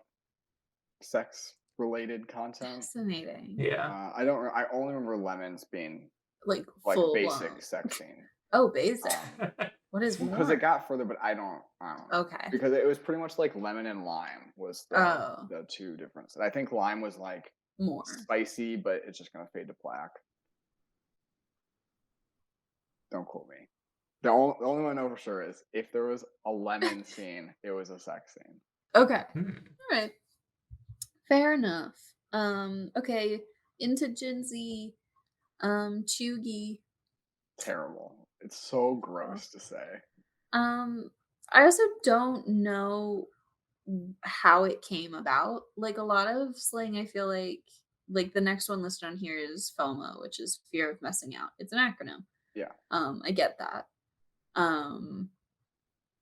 sex related content. Fascinating. Yeah. I don't. I only remember lemons being Like like full basic blown. sex scene. Oh, basic. Um, What is because it more? got further, but I don't know Okay. because it was pretty much like lemon and lime was Oh, the two differences. I think lime was like more. spicy, but it's just gonna fade to black. Don't quote me. The only one I know for sure is if there was a lemon scene, it was a sex scene. Okay. Hmm. All right. Fair enough. Okay. Into Gen Z. Chugi. Terrible. It's so Oh. gross to say. Um, I also don't know how it came about. Like a lot of slang, I feel like the next one listed on here is FOMO, which is fear of messing out. It's an acronym. Yeah. I get that. Um,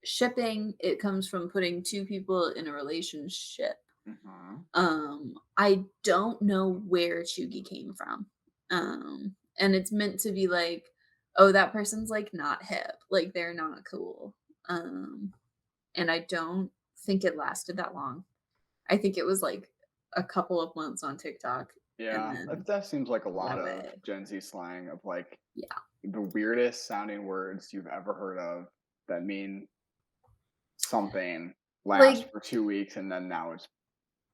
shipping, it comes from putting two people in a relationship. Mhm. I don't know where Chugi came from. And it's meant to be like, oh, that person's like not hip, like they're not cool. Um, and I don't think it lasted that long. I think it was like a couple of months on TikTok and Yeah, then that seems like a lot that of way. Gen Z slang of like Yeah. the weirdest sounding words you've ever heard of that mean something, last Like, for 2 weeks, and then now it's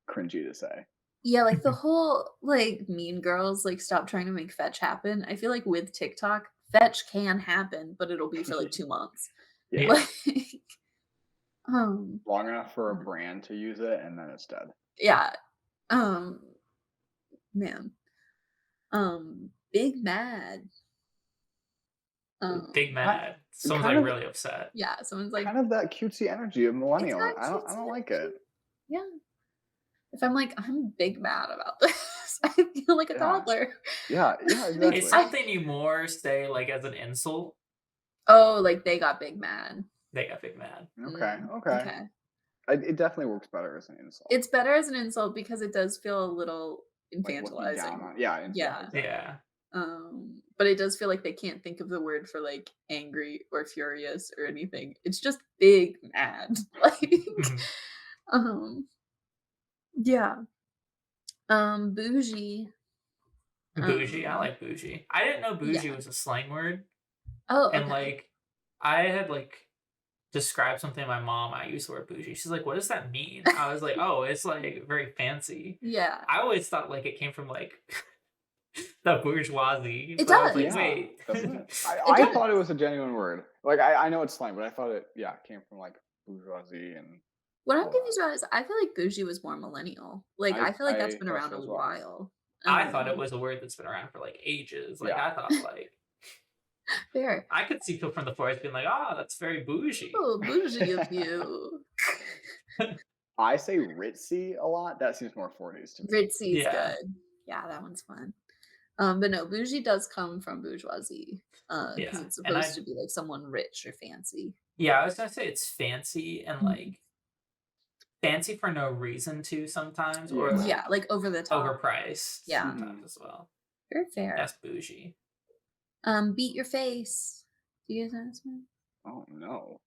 cringy to say. yeah, like the whole like Mean Girls, like stop trying to make fetch happen. I feel like with TikTok, fetch can happen, but it'll be for like 2 months. Yeah, Yeah. Like, um, long enough for a brand to use it, and then it's dead. yeah. Um, man. Big Mad. Big Um, Ki mad. Someone's kind like of really upset. yeah, someone's like, kind of that cutesy energy of it's millennial. got I cutesy don't like energy. it. Yeah. If I'm like, I'm big mad about this, I feel like a Yeah. toddler. Yeah, Like, It's exactly. something you more say like as an insult. oh, like they got big mad. They got big mad. Okay, okay. Okay. It definitely works better as an insult. It's better as an insult because it does feel a little Like looking down infantilizing. on, yeah, yeah, Yeah. exactly. Yeah. But it does feel like they can't think of the word for like angry or furious or anything. It's just big mad. Like, um, yeah. Bougie. Bougie. I Um, like bougie. I didn't know bougie yeah. was a slang word. Oh, And okay. like I had like described something to my mom. I used the word bougie. She's like, what does that mean? I was like, oh, it's like very fancy. Yeah. I always thought like it came from like the bourgeoisie, It but I was like, does. Yeah, wait. doesn't it? It I does. thought it was a genuine word. Like I know it's slang, but I thought it, yeah, came from like bourgeoisie and What I'm all confused that. about is I feel like bougie was more millennial. Like I feel like that's I been thought around so a as well. while. I thought it Um, was a word that's been around for like ages. Like Yeah. I thought like fair. I could see people from the forest being like, oh, that's very bougie. Oh, bougie of you. I say ritzy a lot. That seems more 40s to me. Ritzy's Yeah. good. Yeah, that one's fun. But no, bougie does come from bourgeoisie. Because Yeah. it's And supposed I to be like someone rich or fancy. yeah, I was gonna say it's fancy and Mhm. like fancy for no reason to sometimes, or Yeah. Yeah, like like over the top. overpriced Yeah, Hmm. sometimes as well. very fair. That's bougie. Beat your face. Do you guys know this one? Oh no.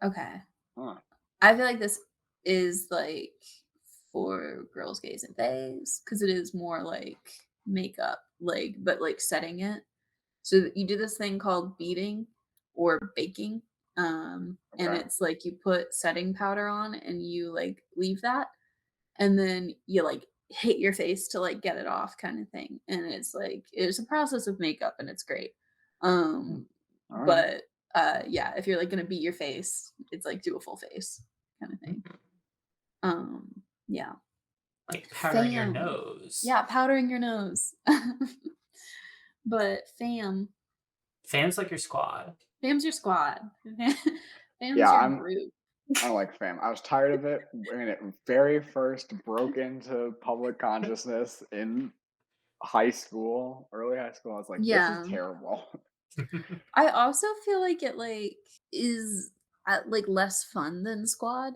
Okay. Huh. I feel like this is like for girls, gays, and theys because it is more like makeup, like but like setting it. So you do this thing called beating or baking. And Okay. it's like you put setting powder on and you like leave that and then you like hit your face to like get it off kind of thing. And it's like it's a process of makeup and it's great. Hmm. Um All right. but yeah, if you're like gonna beat your face, it's like do a full face kind of thing. Mhm. Yeah. Like powdering your Fam. nose. Yeah, powdering your nose. But Fam's like your squad. fam's your squad. Fam's Yeah, your group. I don't like fam. I was tired of it when it very first broke into public consciousness in high school, early high school. I was like, this is Yeah. terrible. I also feel like it like is like less fun than squad.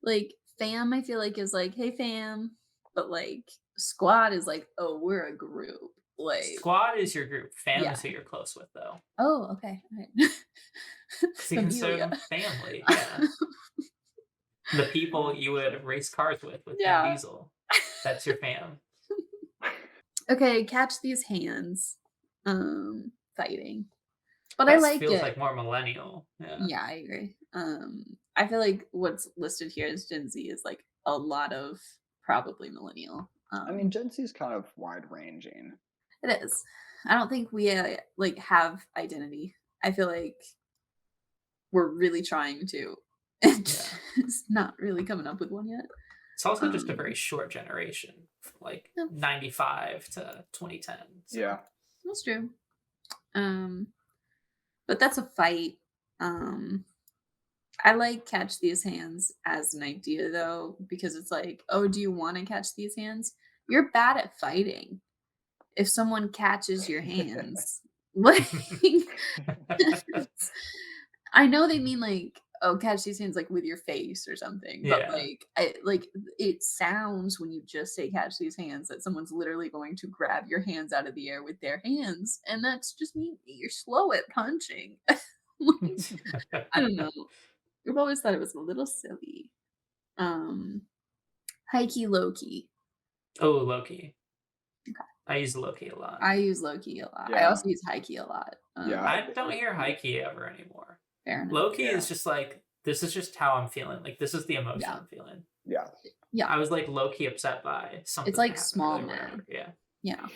Like fam, I feel like is like, hey fam, but like squad is like, oh, we're a group. Like, Squad is your group. Fam yeah. is who you're close with though. Oh, okay. All right. Because you consider Familia. them family. Yeah. The people you would race cars with Vin Yeah. Diesel. That's your fam. Okay, catch these hands. Fighting. But I That like feels it. like more millennial. Yeah. Yeah, I agree. I feel like what's listed here as Gen Z is like a lot of probably millennial. I mean, Gen Z is kind of wide ranging. It is. I don't think we like have identity. I feel like we're really trying to, and Yeah. just not really coming up with one yet. It's also just a Um, very short generation, like Yeah. 95 to 2010. So. Yeah. That's true. But that's a fight. I like catch these hands as an idea though, because it's like, oh, do you want to catch these hands? You're bad at fighting. If someone catches your hands, like I know they mean like, oh, catch these hands like with your face or something, but Yeah. it sounds when you just say catch these hands that someone's literally going to grab your hands out of the air with their hands, and that's just mean you're slow at punching. Like, I don't know. I've always thought it was a little silly. Um, high key, low key. Oh, Loki. Okay. I use Loki a lot. I use low key a lot. I Yeah. also use high key a lot. Yeah. I don't hear high key ever anymore. Fair enough. Loki Yeah. is just like, this is just how I'm feeling. Like, this is the emotion Yeah. I'm feeling. Yeah. Yeah. I was like low key upset by something. It's like that happened small earlier, mad. whatever. Yeah. Yeah.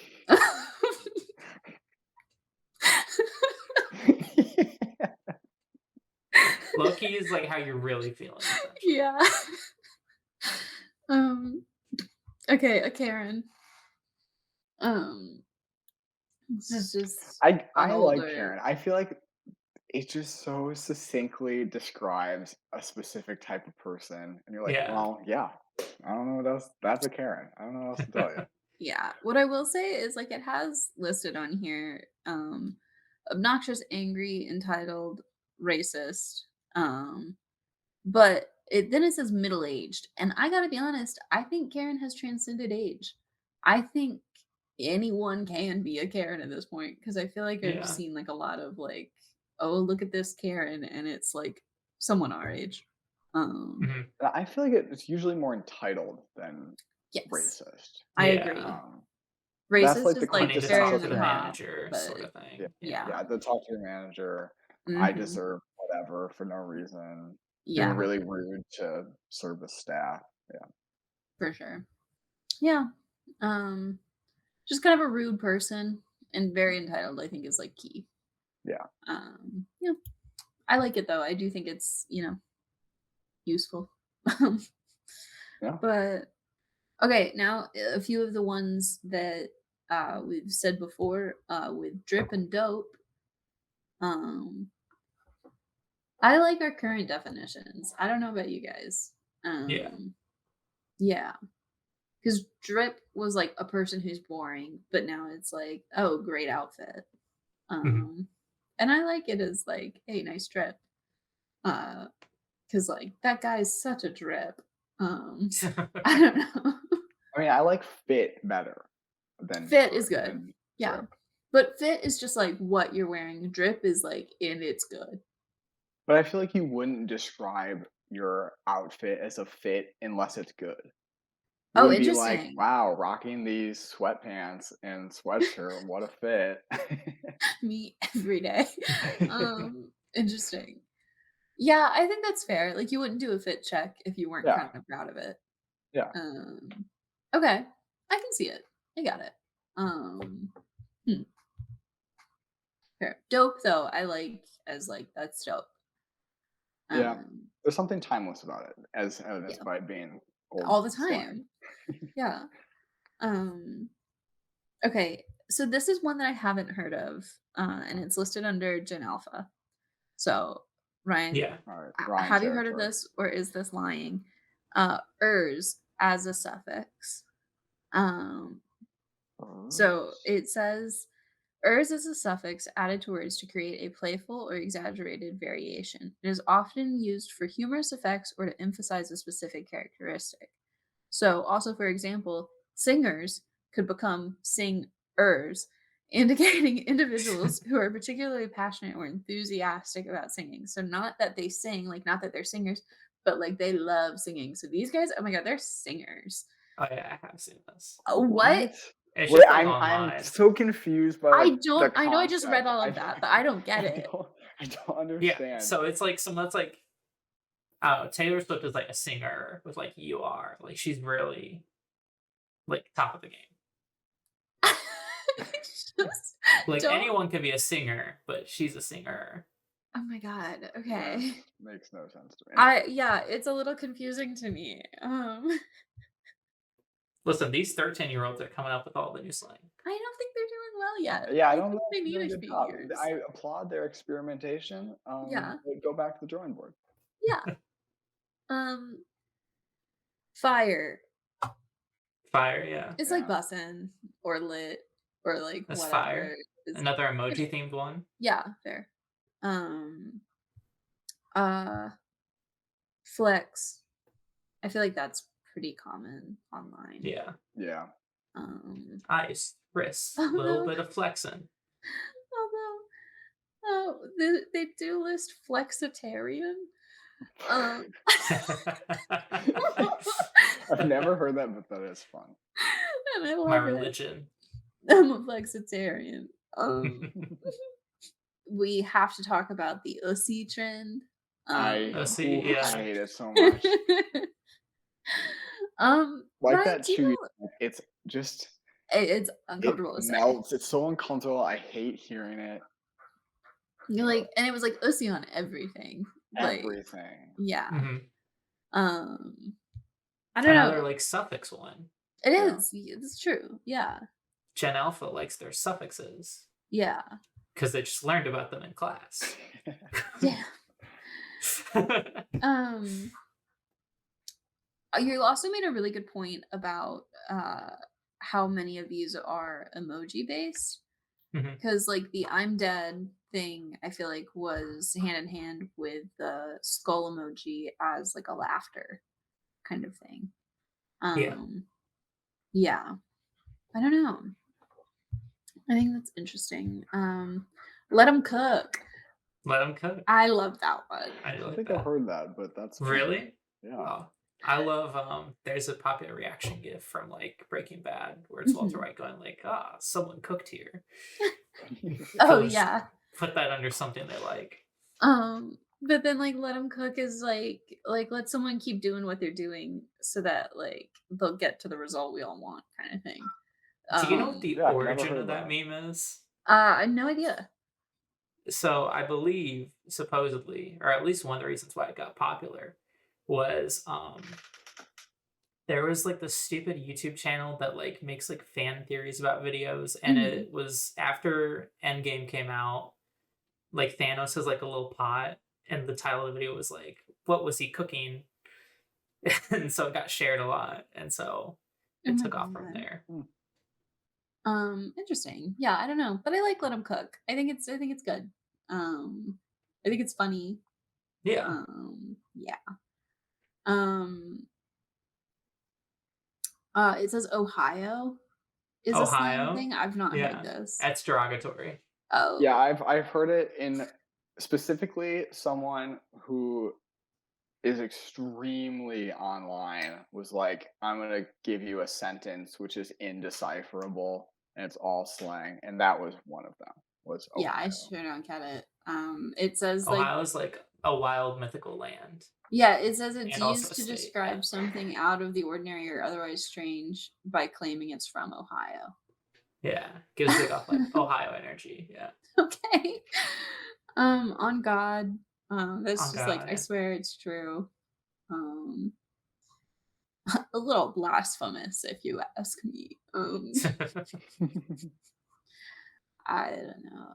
Low key is like how you're really feeling. Essentially. Yeah. Okay, a Karen. This is just I on like older. Karen. I feel like it just so succinctly describes a specific type of person, and you're like, Yeah. well, yeah. I don't know what else. That's a Karen. I don't know what else to tell you. Yeah. What I will say is like it has listed on here obnoxious, angry, entitled, racist. But then it says middle-aged. And I got to be honest, I think Karen has transcended age. I think anyone can be a Karen at this point because I feel like I've Yeah. seen like a lot of like, oh, look at this Karen, and it's like someone our age. Mhm. I feel like it's usually more entitled than Yes, racist. I Yeah. agree. That's Racist like is the like Wanting to quintessential talk very to over the the Karen. top, manager, but sort of thing. Yeah. yeah. Yeah, the talk to your manager. I Mhm. deserve whatever for no reason. Being Yeah, really rude to service staff. Yeah. for sure. Yeah. Um, just kind of a rude person and very entitled, I think is like key. Yeah. Yeah. I like it though. I do think it's, useful. Yeah. But okay, now a few of the ones that we've said before with drip and dope. I like our current definitions. I don't know about you guys. Yeah. Yeah. Because drip was like a person who's boring, but now it's like, oh, great outfit. Mhm. And I like it as like, hey, nice drip. Because like that guy's such a drip. I don't know. I mean, I like fit better than Fit is good. than Yeah. drip. But fit is just like what you're wearing. Drip is like, and it's good. But I feel like you wouldn't describe your outfit as a fit unless it's good. You Oh, wouldn't be like, interesting. wow, rocking these sweatpants and sweatshirt, what a fit. Me every day. Interesting. Yeah, I think that's fair. Like you wouldn't do a fit check if you weren't Yeah. kind of proud of it. Yeah. Okay. I can see it. I got it. Hmm. Fair. Dope though, I like as like that's dope. Yeah. Um There's something timeless about it, as yeah, evidenced by being old all the slang. time. Yeah. Um okay. So this is one that I haven't heard of. And it's listed under Gen Alpha. So Ryan, Yeah. All right, Ryan have you heard of territory. this or is this lying? Ers as a suffix. So it says ers is a suffix added to words to create a playful or exaggerated variation. It is often used for humorous effects or to emphasize a specific characteristic. So, also, for example, singers could become sing-ers, indicating individuals who are particularly passionate or enthusiastic about singing. So, not that they sing, like, not that they're singers, but like they love singing. So, these guys, oh my God, they're singers. Oh yeah, I have seen this. What? It's Wait, just like I'm online. so confused by like the I know I just read concept. all of that, but I don't get it. I don't Yeah. understand. So it's like someone's like, oh, Taylor Swift is like a singer with like you are. Like she's really like top of the game. Just Like don't- anyone can be a singer, but she's a singer. Oh my God. Yeah, Okay. makes no sense to me. Yeah, it's a little confusing to me. Listen, these 13-year-olds are coming up with all the new slang. I don't think they're doing well yet. Yeah, I I don't think know they if need they're a doing a few good job. years. I applaud their experimentation. Yeah. But go back to the drawing board. Yeah. Fire. Fire, yeah. It's like bussin' or lit or like That's whatever. fire. It's- Another emoji themed one. yeah, fair. Uh, flex. I feel like that's pretty common online. Yeah. Yeah. Ice, wrist, little Although, bit of flexing. although, they do list flexitarian. Um, I've never heard that, but that is fun. and I My love it. religion. I'm a flexitarian. We have to talk about the ussy trend. Oh, see, I yeah. hate it so much. Like Ryan, that do you chewy. know It's just it's it uncomfortable to say. melts. It's so uncomfortable. I hate hearing it. You're like, and it was like ussy on everything. Like, Everything. yeah. Mhm. I don't Another know. like suffix one. It Yeah. is. It's true. Yeah. Gen Alpha likes their suffixes Yeah. because they just learned about them in class. Yeah. You also made a really good point about how many of these are emoji based. Mhm. Because like the I'm dead thing, I feel like was hand in hand with the skull emoji as like a laughter kind of thing. Yeah. Yeah. I don't know. I think that's interesting. Let them cook. Let them cook. I love that one. I I like think that. I've heard that, but that's fun. Really? Yeah. Oh, I love there's a popular reaction gif from like Breaking Bad where it's Walter White going like, someone cooked here. Oh Just yeah. put that under something they like. But then like let them cook is like let someone keep doing what they're doing so that like they'll get to the result we all want kind of thing. Do you know what the Yeah, I've never origin heard of that that. meme is? I have no idea. So I believe supposedly, or at least one of the reasons why it got popular was there was like this stupid YouTube channel that like makes like fan theories about videos, and it was after Endgame came out, like Thanos has like a little pot, and the title of the video was like, "What was he cooking?" And so it got shared a lot, and so Oh it my took off from God. there. Interesting. Yeah, I don't know, but I like let them cook. I think it's good. I think it's funny. Yeah. Yeah. It says Ohio is a slang Ohio. thing. I've not heard Yeah. this. That's derogatory. Oh. Yeah, I've heard it in specifically someone who is extremely online was like, I'm gonna give you a sentence which is indecipherable and it's all slang, and that was one of them. Was Yeah, I Ohio. sure don't get it. It says like Ohio's like a wild mythical land. yeah, it says it's And also used a to state, describe yeah. something out of the ordinary or otherwise strange by claiming it's from Ohio. Yeah. Gives big off like Ohio energy. Yeah. Okay. On God. That's On just like I God. swear it's true. A little blasphemous if you ask me. I don't know.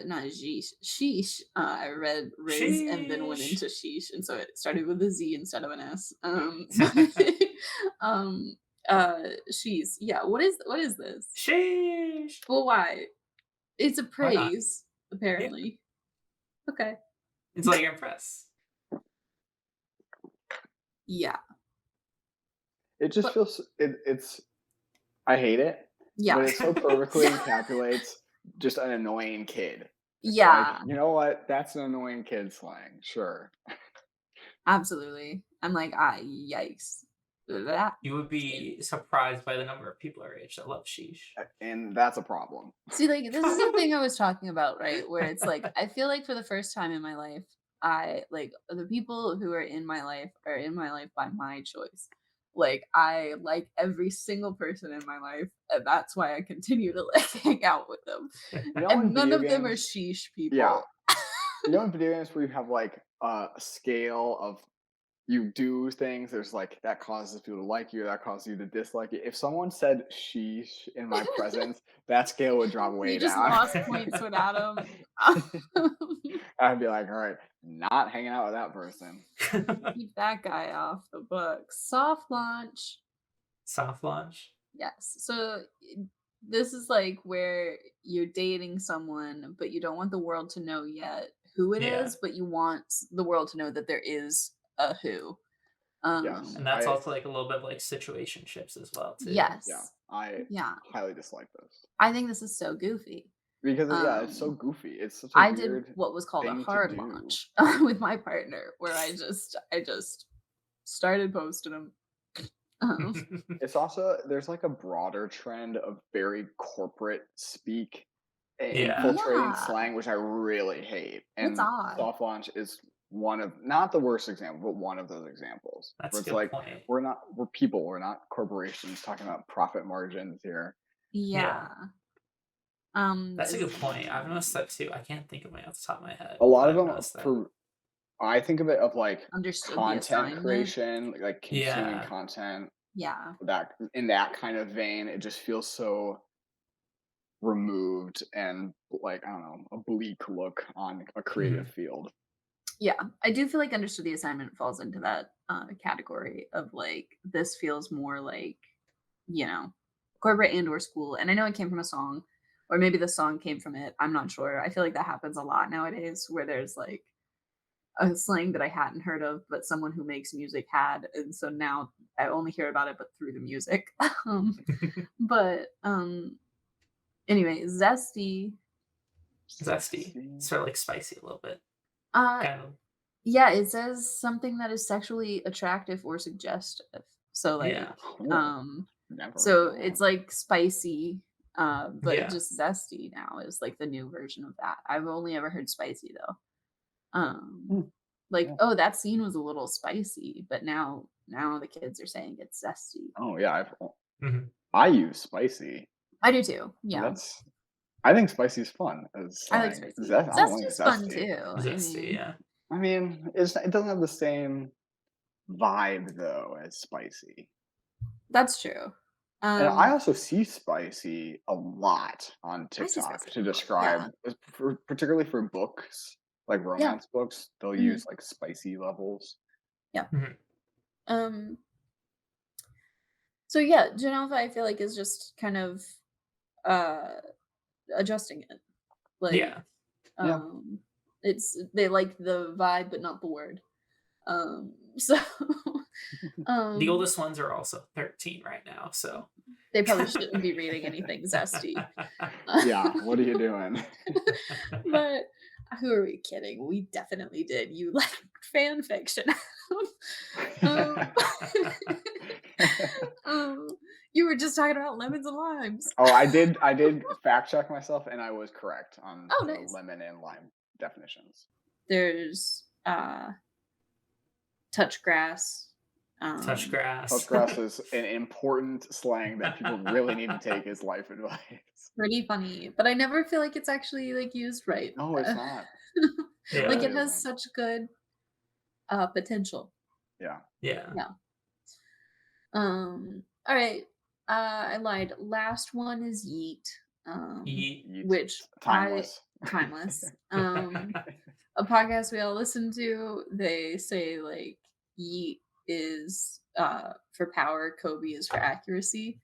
Not sheesh. I read Riz and then went Sheesh. into sheesh, and so it started with a Z instead of an S. Um, sheesh. Yeah. What is this? Sheesh. Well, why? It's a Why not? praise, Yeah. apparently. Okay. It's like you're impressed. Yeah. It just But feels it's I hate it, yeah. but it so perfectly encapsulates just an annoying kid. Yeah. Like, you know what? That's an annoying kid slang. Sure. Absolutely. I'm like, yikes. That. You would be surprised by the number of people our age that love sheesh. And that's a problem. See, like, this is the thing I was talking about, right? Where it's like, I feel like for the first time in my life, I like the people who are in my life are in my life by my choice. Like, I like every single person in my life, and that's why I continue to like hang out with them. You know, in And none video of them are games, sheesh people. yeah. You know, in video games where you have like a scale of you do things, there's like that causes people to like you, that causes you to dislike you. If someone said sheesh in my presence, that scale would drop way You just down. lost points with Adam. I'd be like, all right, not hanging out with that person. Keep that guy off the book. Soft launch. Soft launch. Yes. So this is like where you're dating someone, but you don't want the world to know yet who it Yeah. is, but you want the world to know that there is a who. Yes. And that's I also like a little bit of like situationships as well too. yeah, Yes. I Yeah. highly dislike this I think this is so goofy. because it's so Um, goofy. It's such a I did weird what was called a thing to hard do. launch with my partner, where I just started posting them. It's also there's like a broader trend of very corporate speak Yeah. infiltrating Yeah, slang, which I really hate. it's And odd. soft launch is one of not the worst example, but one of those examples That's where a it's good like point. we're people, we're not corporations talking about profit margins here. Yeah. Yeah. That's a Is good point. I've noticed that too. I can't think of my off the top of my head, A but lot of I've them noticed that. for I think of it of like understood the content assignment. creation, like consuming Yeah. content Yeah. that in that kind of vein, it just feels so removed and like I don't know, a bleak look on a creative Mhm. field. Yeah. I do feel like understood the assignment falls into that category of like this feels more like, you know, corporate and or school. And I know it came from a song, or maybe the song came from it. I'm not sure. I feel like that happens a lot nowadays where there's like a slang that I hadn't heard of, but someone who makes music had. And so now I only hear about it but through the music. um, but anyway, zesty. Zesty. Zesty. Sort of like spicy a little bit. Uh Kind of. yeah, it says something that is sexually attractive or suggestive. So like Yeah. Cool. um Never so heard it's that. like spicy, but Yeah. just zesty now is like the new version of that. I've only ever heard spicy though. Hmm, Like, yeah. oh, that scene was a little spicy, but now the kids are saying it's zesty. Oh yeah, Mhm. I use spicy. I do too. Yeah. That's I think spicy is fun as I like slang. spicy. I don't like Zesty's fun zesty. too. I Zesty, mean, yeah. I mean, it doesn't have the same vibe though as spicy. that's true. And I Um, also see spicy a lot on I see TikTok spicy to a lot. Yeah. describe, particularly for books, like Yeah. romance books. They'll Mhm. use like spicy levels. Yeah. Mhm. Um, so yeah, Gen Alpha I feel like is just kind of uh adjusting it. Like, Yeah. Yeah. it's they like the vibe but not the word. So The um oldest ones are also 13 right now, so. they probably shouldn't be reading anything zesty. Yeah. What are you doing? But who are we kidding? We definitely did. You like fan fiction. um, um, you were just talking about lemons and limes. Oh, I did fact check myself and I was correct on Oh, the nice. lemon and lime definitions. There's touch grass. Touch grass. Touchgrass is an important slang that people really need to take as life advice. Pretty funny, but I never feel like it's actually like used right. No, it's not. It Like Yeah. really it has isn't. such good potential. Yeah. Yeah. Yeah. All right. I lied. Last one is yeet. Yeet. Yeet. Which Timeless. timeless. A podcast we all listen to, they say like yeet is for power, Kobe is for accuracy.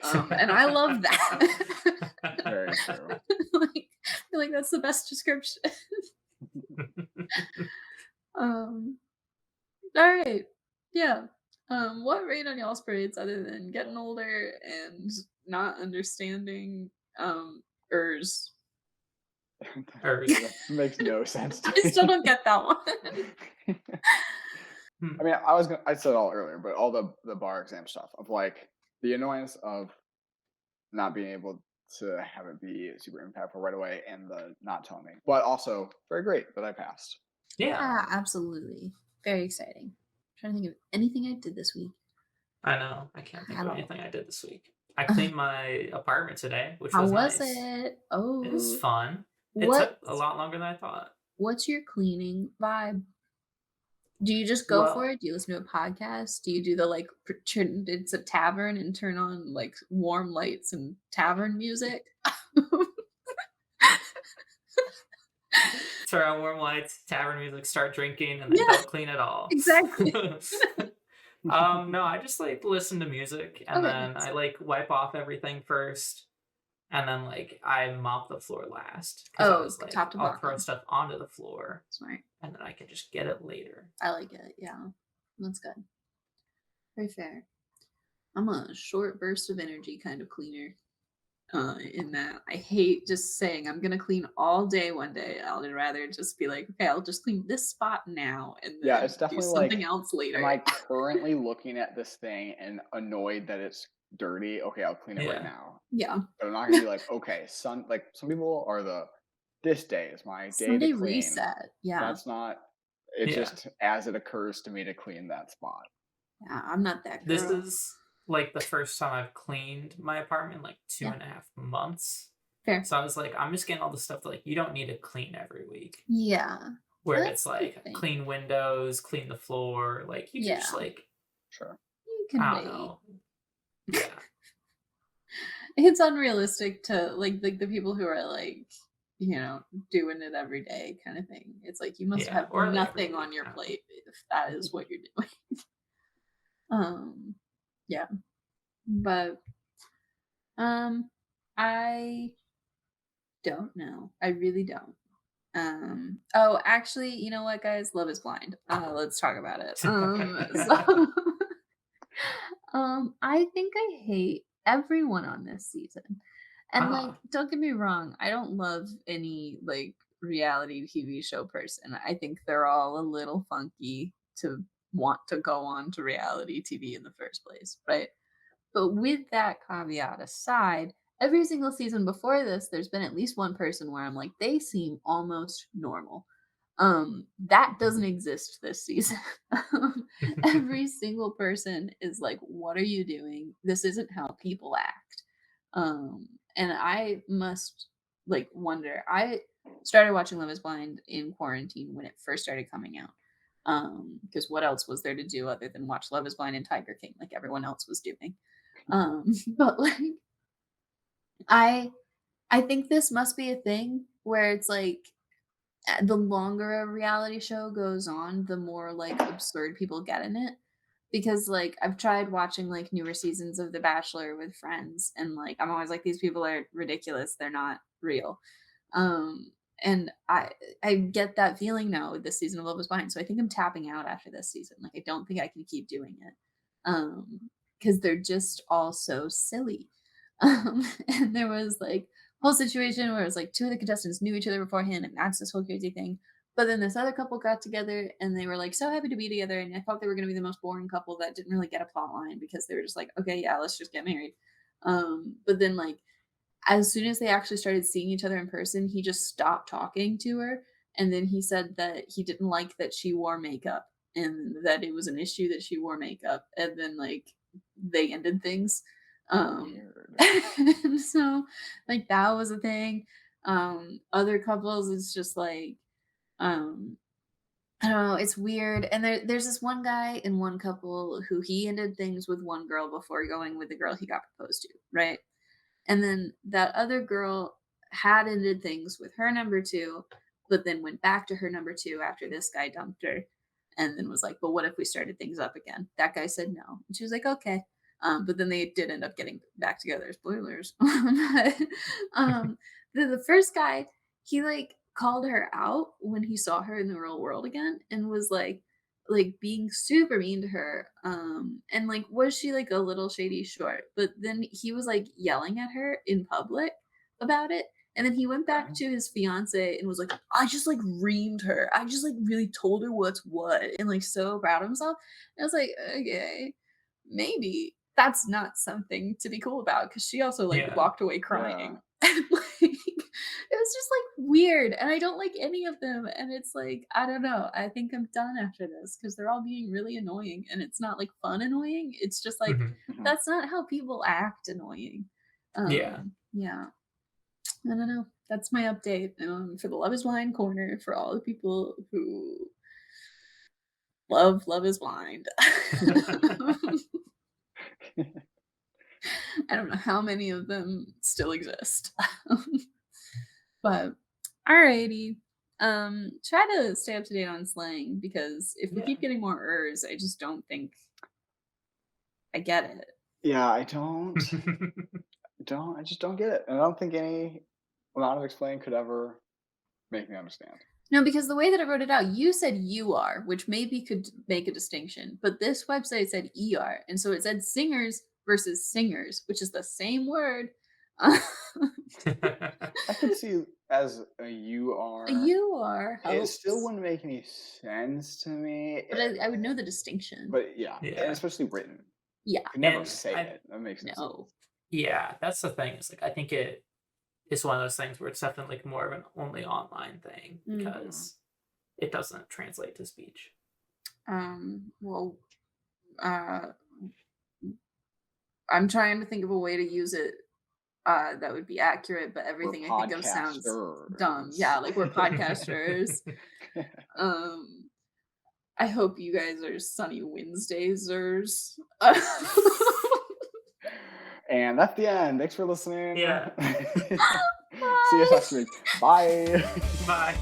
And I love that. Very true. like, I feel like that's the best description. All right. Yeah. What rain on y'all's parades other than getting older and not understanding ers? Ers. That makes no sense to I still me. don't get that one. I mean, I said it all earlier, but all the bar exam stuff of like the annoyance of not being able to have it be super impactful right away and the not telling me, but also very great that I passed. Yeah. Yeah, absolutely. Very exciting. trying to think of anything I did this week. I know. I can't think At of all. anything I did this week. I cleaned my apartment today, which How was was nice. it? It was Oh, fun. It what? took a lot longer than I thought. What's your cleaning vibe? Do you just go for Well, it? Do you listen to a podcast? Do you do the like pretend it's a tavern and turn on like warm lights and tavern music? turn on warm lights, tavern music, start drinking, and then Yeah, don't clean at all. exactly. No, I just like listen to music and Okay, then nice. I like wipe off everything first and then like I mop the floor last because I Oh, was like, top to I'll throw bottom. stuff onto the floor Smart. and then I can just get it later. I like it. Yeah, that's good. Very fair. I'm a short burst of energy kind of cleaner. In that I hate just saying I'm gonna clean all day one day. I'd rather just be like, okay, I'll just clean this spot now and Yeah, then it's do definitely something like, else am later. I currently looking at this thing and annoyed that it's dirty? Okay, I'll clean it right Yeah. now. Yeah. But I'm not gonna be like, okay, like some people are this day is my day to Sunday clean. reset. Yeah. That's not. It's Yeah. just as it occurs to me to clean that spot. Yeah. I'm not that This girl. is like the first time I've cleaned my apartment in like two Yeah. and a half months. Fair. So I was like, I'm just getting all the stuff that like you don't need to clean every week. Yeah. Where That's it's the like thing. clean windows, clean the floor, like you can just Yeah. like Sure. You can I wait. don't know. Yeah. It's unrealistic to like the people who are like, doing it every day kind of thing. It's like you must Yeah. have Or like every nothing on week. your I don't know. plate if that is what you're doing. Um, yeah. But I don't know. I really don't. Oh, actually, you know what, guys? Love is Blind. Let's talk about it. So I think I hate everyone on this season. And like, Ah, don't get me wrong, I don't love any like reality TV show person. I think they're all a little funky to want to go on to reality TV in the first place, right? But with that caveat aside, every single season before this, there's been at least one person where I'm like, they seem almost normal. That doesn't exist this season. Every single person is like, what are you doing? This isn't how people act. And I must like wonder. I started watching Love is Blind in quarantine when it first started coming out. Because what else was there to do other than watch Love is Blind and Tiger King like everyone else was doing? But like I I think this must be a thing where it's like the longer a reality show goes on, the more like absurd people get in it. Because like I've tried watching like newer seasons of The Bachelor with friends, and like I'm always like, these people are ridiculous. They're not real. Um, and I get that feeling now with this season of Love is Blind. So I think I'm tapping out after this season. Like I don't think I can keep doing it. Because they're just all so silly. And there was like whole situation where it was like two of the contestants knew each other beforehand, and that's this whole crazy thing. But then this other couple got together and they were like so happy to be together. And I thought they were going to be the most boring couple that didn't really get a plot line because they were just like, okay, yeah, let's just get married. But then, like, as soon as they actually started seeing each other in person, he just stopped talking to her. And then he said that he didn't like that she wore makeup and that it was an issue that she wore makeup. And then, like, they ended things. Weird. And so, like, that was a thing. Other couples, it's just like, um, I don't know, it's weird. And there's this one guy in one couple who he ended things with one girl before going with the girl he got proposed to, right? And then that other girl had ended things with her number two, but then went back to her number two after this guy dumped her. And then was like, but what if we started things up again? That guy said no. And she was like, okay. But then they did end up getting back together. Spoilers. But, the first guy, he like called her out when he saw her in the real world again and was like being super mean to her. And like, was she like a little shady? Sure. But then he was like yelling at her in public about it. And then he went back Okay. to his fiance and was like, I just like reamed her. I just like really told her what's what, and like so proud of himself. And I was like, okay, maybe that's not something to be cool about, because she also like yeah. walked away Yeah. crying. And like it was just like weird, and I don't like any of them. And it's like, I don't know, I think I'm done after this because they're all being really annoying, and it's not like fun annoying. It's just like Mhm. Mhm. that's not how people act annoying. Yeah. Yeah, I don't know. That's my update for the Love is Blind corner for all the people who Love is Blind. I don't know how many of them still exist. But alrighty. Try to stay up to date on slang, because if we Yeah. keep getting more ers, I just don't think I get it. Yeah, I don't. I just don't get it. And I don't think any amount of explaining could ever make me understand. No, because the way that I wrote it out, you said "UR," which maybe could make a distinction, but this website said "ER," and so it said singers versus singers, which is the same word. I could see as a UR. UR It helps, still wouldn't make any sense to me. but I would know the distinction. But yeah, Yeah. and especially written. Yeah, You could never And say I- it. That makes sense. no. Yeah, that's the thing. It's like I think it's one of those things where it's definitely like more of an only online thing because it doesn't translate to speech. Well, I'm trying to think of a way to use it that would be accurate, but everything I think of sounds dumb. Yeah, like we're podcasters. I hope you guys are sunny Wednesdaysers. And that's the end. Thanks for listening. Yeah. See you next week. Bye. Bye.